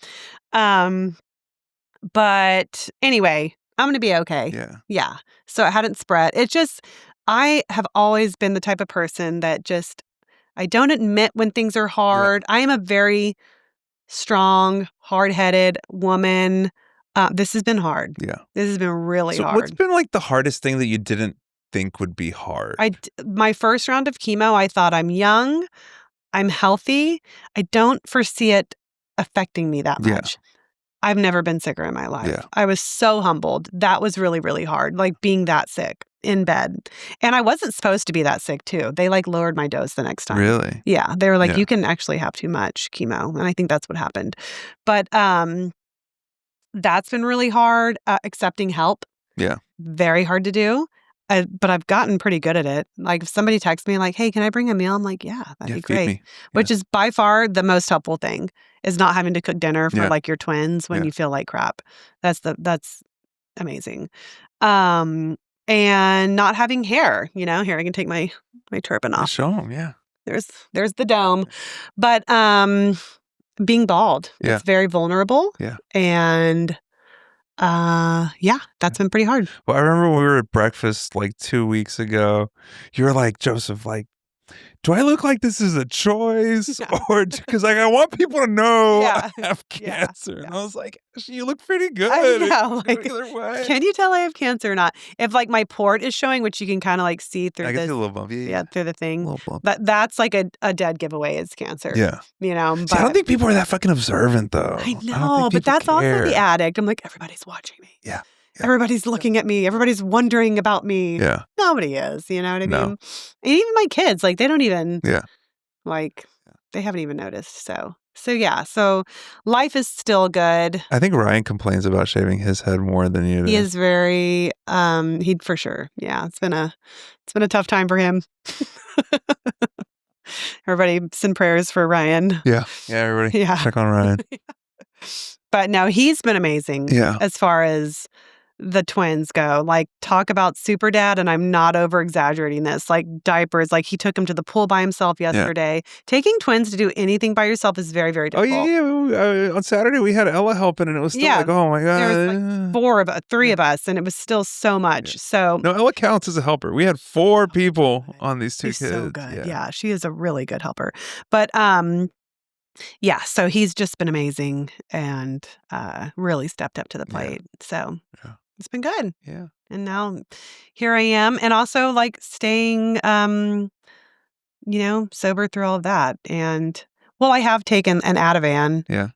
But anyway, I'm going to be okay. Yeah. Yeah. So it hadn't spread. It just, I have always been the type of person that just, I don't admit when things are hard. Yeah. I am a very strong, hard-headed woman. This has been hard. Yeah. This has been really hard. What's been like the hardest thing that you didn't think would be hard? My first round of chemo, I thought I'm young, I'm healthy. I don't foresee it affecting me that much. Yeah. I've never been sicker in my life. Yeah. I was so humbled. That was really, really hard, like being that sick in bed. And I wasn't supposed to be that sick too. They like lowered my dose the next time. Really? Yeah. They were like, you can actually have too much chemo. And I think that's what happened. But that's been really hard. Accepting help. Yeah. Very hard to do. But I've gotten pretty good at it. Like if somebody texts me like, hey, can I bring a meal? I'm like, yeah, that'd be great. Yeah. Which is by far the most helpful thing is not having to cook dinner for like your twins when you feel like crap. That's amazing. And and not having hair. Here I can take my turban off. Show them, yeah. There's the dome, but being bald, it's very vulnerable. Yeah, and that's been pretty hard. Well, I remember when we were at breakfast like 2 weeks ago. You were like, Joseph, like, do I look like this is a choice? No. Or because I want people to know I have cancer. Yeah. And I was like, you look pretty good. I know. Either way. Can you tell I have cancer or not? If like my port is showing, which you can kind of like see through I can see a little bump. Yeah, through the thing. A little bump. That's like a dead giveaway is cancer. Yeah. But see, I don't think people are that fucking observant though. I know, but that's also the addict. I'm like, everybody's watching me. Yeah. Everybody's looking at me. Everybody's wondering about me. Yeah. Nobody is. You know what I mean? And even my kids, like, they don't even, they haven't even noticed. So life is still good. I think Ryan complains about shaving his head more than you do. He is very, he'd for sure. Yeah. It's been a tough time for him. Everybody send prayers for Ryan. Yeah. Yeah. Everybody check on Ryan. But no, he's been amazing. Yeah. As far as the twins go. Like, talk about super dad, and I'm not over exaggerating this. Like, diapers, like he took him to the pool by himself yesterday. Yeah. Taking twins to do anything by yourself is very, very difficult. Oh yeah. On Saturday we had Ella helping, and it was still like, oh my god, there was like three of us, and it was still so much. Yeah. So no, Ella counts as a helper. We had 4 people on these 2 kids. So good. Yeah, she is a really good helper. But so he's just been amazing and really stepped up to the plate. Yeah. So it's been good. Yeah. And now here I am. And also like staying, sober through all of that. And well, I have taken an Ativan. Yeah.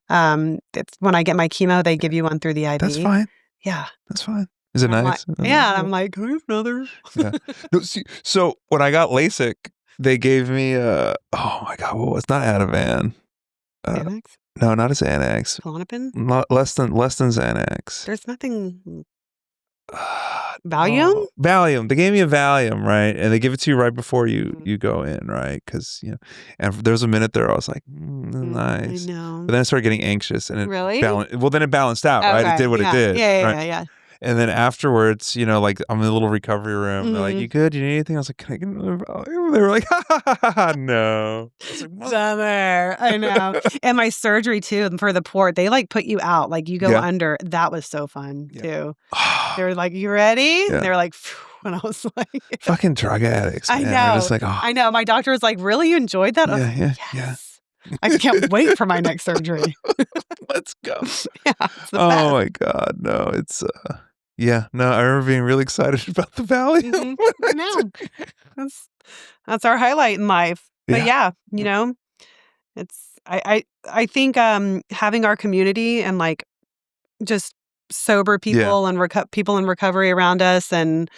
It's when I get my chemo, they give you one through the IV. That's fine. Yeah. That's fine. Is it nice? And I'm like, can I have another? Yeah. No, see, so when I got LASIK, they gave me oh my God, what was not Ativan? Xanax? No, not a Xanax. Klonopin? Less than Xanax. There's nothing. Valium? Valium. They gave me a Valium, right? And they give it to you right before you go in, right? Because and there was a minute there I was like, nice. I know. But then I started getting anxious, and it really? Then it balanced out, right? It did what it did. Yeah. And then afterwards, like I'm in a little recovery room. They're like, "You good? You need anything?" I was like, "Can I get another Valium?" They were like, "Ha, no." Summer. I know. And my surgery too, for the port, they like put you out, like you go under. That was so fun too. They were like, "You ready?" Yeah. And they were like, phew. And I was like, "Fucking drug addicts." Man. I know. Just like, I know. My doctor was like, "Really, you enjoyed that?" Yeah. I can't wait for my next surgery. Let's go. Yeah. Oh my God, no! It's Yeah, no, I remember being really excited about the Valium. I know. That's our highlight in life. But it's I think having our community and like just sober people and people in recovery around us, and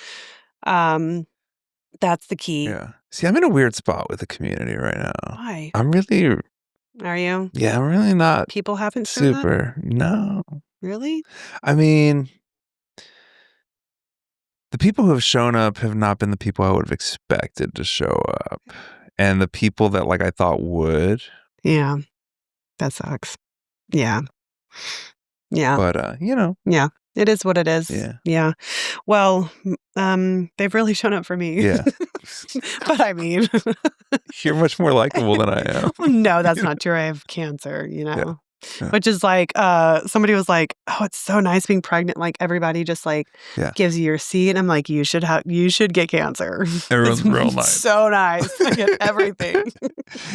that's the key. Yeah. See, I'm in a weird spot with the community right now. Why? I'm really. Are you? Yeah, I'm really not. People haven't shown super. Up? No. Really? I mean, the people who have shown up have not been the people I would have expected to show up. And the people that like I thought would. Yeah. That sucks. Yeah. Yeah. But Yeah. It is what it is. Yeah. Well, they've really shown up for me. Yeah. But I mean, you're much more likable than I am. No, that's not true. I have cancer, Yeah. Which is like, somebody was like, "Oh, it's so nice being pregnant. Like everybody just like gives you your seat." And I'm like, you should get cancer. Everyone's real nice. So nice. I get everything.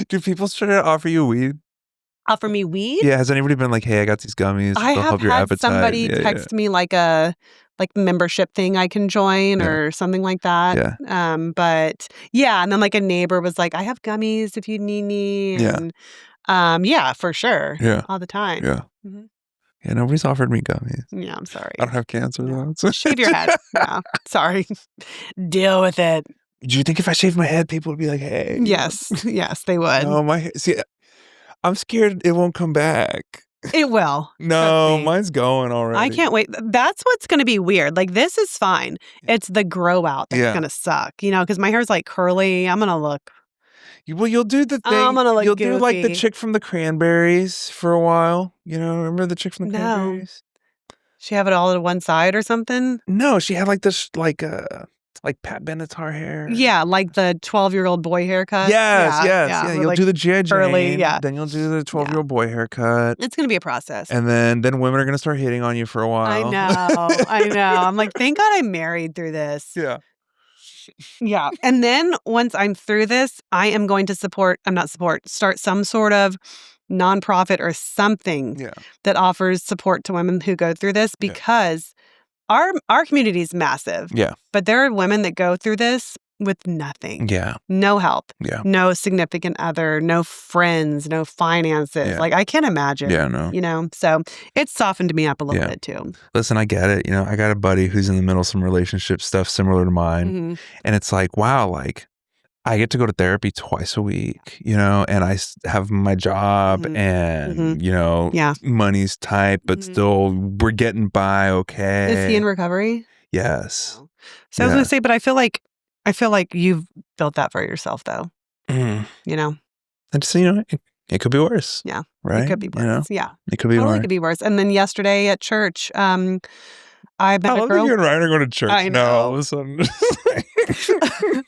Do people try to offer you weed? Offer me weed? Yeah. Has anybody been like, "Hey, I got these gummies. They'll help your appetite"? Somebody text me like a membership thing I can join or something like that. Yeah. But yeah, and then like a neighbor was like, "I have gummies if you need me." And, yeah, for sure. Yeah. All the time. Yeah. Mm-hmm. Yeah, nobody's offered me gummies. Yeah, I'm sorry. I don't have cancer though. Shave your head. Yeah. Sorry. Deal with it. Do you think if I shaved my head, people would be like, "Hey"? Yes. Yes, they would. No, I'm scared it won't come back. It will. No, mine's going already. I can't wait. That's what's going to be weird. Like, this is fine. It's the grow out that's going to suck, because my hair's like curly. I'm going to look. Well, you'll do the thing. I'm gonna look You'll goofy. do like the chick from the Cranberries for a while. Remember the chick from the Cranberries? She have it all to one side or something? No, she had like this, like Pat Benatar hair. Yeah, like the 12-year-old boy haircut. Yes. Yeah. You'll like do the G.I. curly, Jane. Then you'll do the 12-year-old boy haircut. It's going to be a process. And then women are going to start hitting on you for a while. I know. I'm like, thank God I married through this. Yeah. Yeah. And then once I'm through this, I am going to start some sort of nonprofit or something that offers support to women who go through this, because our community is massive. Yeah. But there are women that go through this with nothing. Yeah. No help. Yeah. No significant other, no friends, no finances. Yeah. Like, I can't imagine. Yeah, no. You know, so it's softened me up a little bit too. Listen, I get it. You know, I got a buddy who's in the middle of some relationship stuff similar to mine. Mm-hmm. And it's like, wow, like, I get to go to therapy twice a week, you know, and I have my job and, you know, money's tight, but still we're getting by okay. Is he in recovery? Yes. Oh. So I was going to say, but I feel like you've built that for yourself, though. You know? And so, you know, it could be worse. Yeah. Right? It could be worse. You know? Yeah. It could be worse. It could be worse. And then yesterday at church, I met a girl. You and Ryan are going to church now all of a sudden.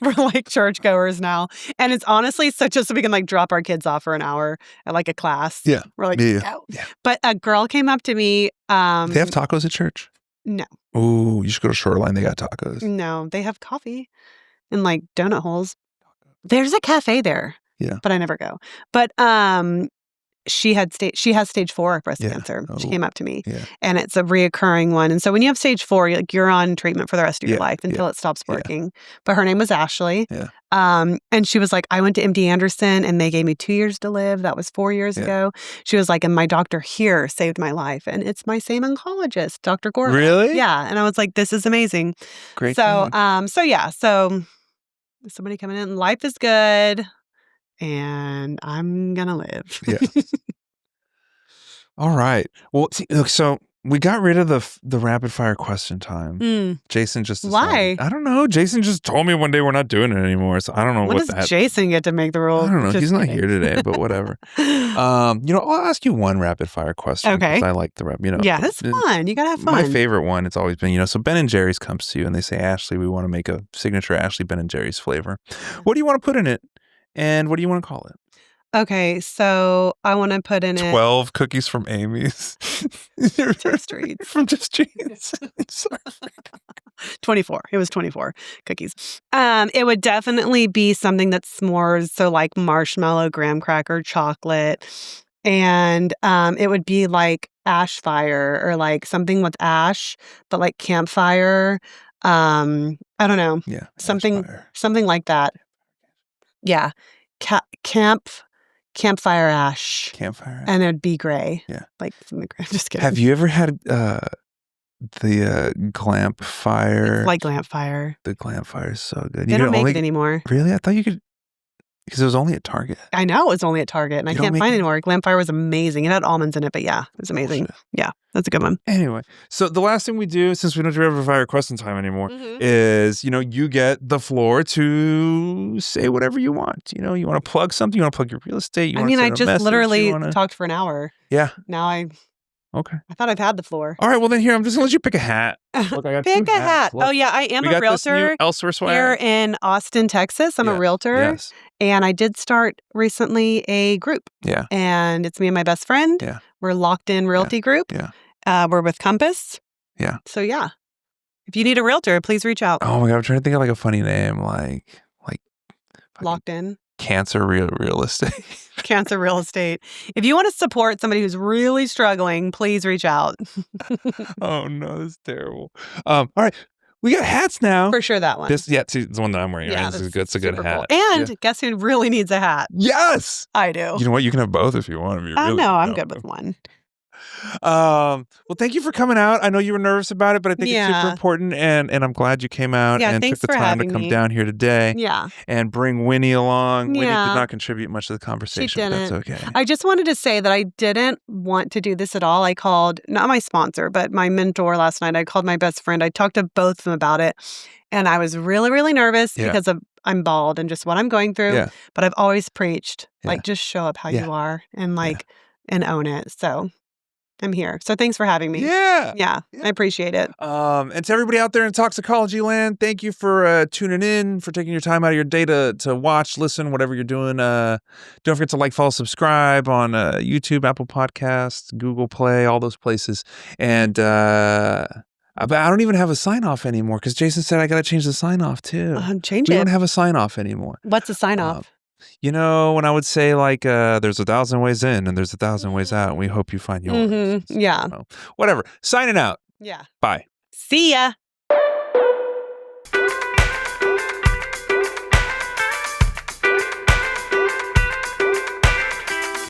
We're like churchgoers now. And it's honestly just so we can like drop our kids off for an hour at like a class. Yeah. We're like, go. Yeah. But a girl came up to me. They have tacos at church? No. Ooh, you should go to Shoreline. They got tacos. No, they have coffee and like donut holes. There's a cafe there. Yeah. But I never go. But she has stage 4 breast cancer. She came up to me and it's a reoccurring one. And so when you have stage 4, you're on treatment for the rest of your life until it stops working. But her name was Ashsley. Yeah. And she was like, I went to MD Anderson and they gave me 2 years to live. That was 4 years ago. She was like, and my doctor here saved my life. And it's my same oncologist, Dr. Gorordo. Really? Yeah. And I was like, this is amazing. Great. So, so somebody coming in, life is good. And I'm going to live. Yeah. All right. Well, see, look, so we got rid of the rapid fire question time. Jason just decided. Why? I don't know. Jason just told me one day we're not doing it anymore. So I don't know when does Jason get to make the rules? I don't know. He's not here today, but whatever. You know, I'll ask you one rapid fire question. Okay. I like the Yeah, that's fun. You got to have fun. My favorite one, it's always been, you know, so Ben & Jerry's comes to you and they say, Ashsley, we want to make a signature Ashsley Ben & Jerry's flavor. What do you want to put in it? And what do you want to call it? Okay, so I want to put in 12 cookies from Amy's. Just Treats. From Just Treats. Sorry. 24. It was 24 cookies. It would definitely be something that's s'mores, so like marshmallow, graham cracker, chocolate. And it would be like ash fire or like something with ash, but like campfire. I don't know. Yeah. Something like that. Yeah. Campfire ash. Campfire ash. And it'd be gray. Yeah. Like from the gray. Just kidding. Have you ever had the Glamp Fire? It's like Glamp Fire. The Glamp Fire is so good. They don't make it anymore. Really? I thought you could, because it was only at Target. I know it was only at Target, and I can't find it anymore. Glamp Fire was amazing. It had almonds in it, but yeah, it was amazing. Yeah, that's a good one. Anyway, so the last thing we do, since we don't do rapid fire question time anymore, is, you know, you get the floor to say whatever you want. You know, you want to plug something, you want to plug your real estate. I just literally talked for an hour. Yeah. Now Okay. I thought I've had the floor. All right. Well, then here, I'm just going to let you pick a hat. Look, I got pick a hat. Look. Oh, yeah. I am a realtor here in Austin, Texas. I'm a realtor. Yes. And I did start recently a group. Yeah. And it's me and my best friend. Yeah. We're Locked In Realty Group. Yeah. We're with Compass. Yeah. So, yeah. If you need a realtor, please reach out. Oh, my God. I'm trying to think of like a funny name. Like Locked In. Cancer real estate. Cancer real estate. If you want to support somebody who's really struggling, please reach out. Oh, no. That's terrible. All right. We got hats now. For sure, that one. It's the one that I'm wearing. Yeah, right? It's a good hat. Cool. And guess who really needs a hat? Yes! I do. You know what? You can have both if you want. No, I'm good with one. Well, thank you for coming out. I know you were nervous about it, but I think it's super important, and I'm glad you came out and took the time to come down here today. Yeah. And bring Winnie along. Winnie did not contribute much to the conversation. She didn't. But that's okay. I just wanted to say that I didn't want to do this at all. I called, not my sponsor, but my mentor last night. I called my best friend. I talked to both of them about it. And I was really, really nervous because I'm bald and just what I'm going through. Yeah. But I've always preached, like, just show up how you are and and own it. So I'm here. So thanks for having me. Yeah. I appreciate it. And to everybody out there in toxicology land, thank you for tuning in, for taking your time out of your day to watch, listen, whatever you're doing. Don't forget to like, follow, subscribe on YouTube, Apple Podcasts, Google Play, all those places. And I don't even have a sign-off anymore because Jason said I got to change the sign-off too. Change We it. don't have a sign-off anymore. What's a sign-off? When I would say like, there's 1,000 ways in and there's 1,000 ways out, and we hope you find yours. Yeah. Whatever. Signing out. Yeah. Bye. See ya.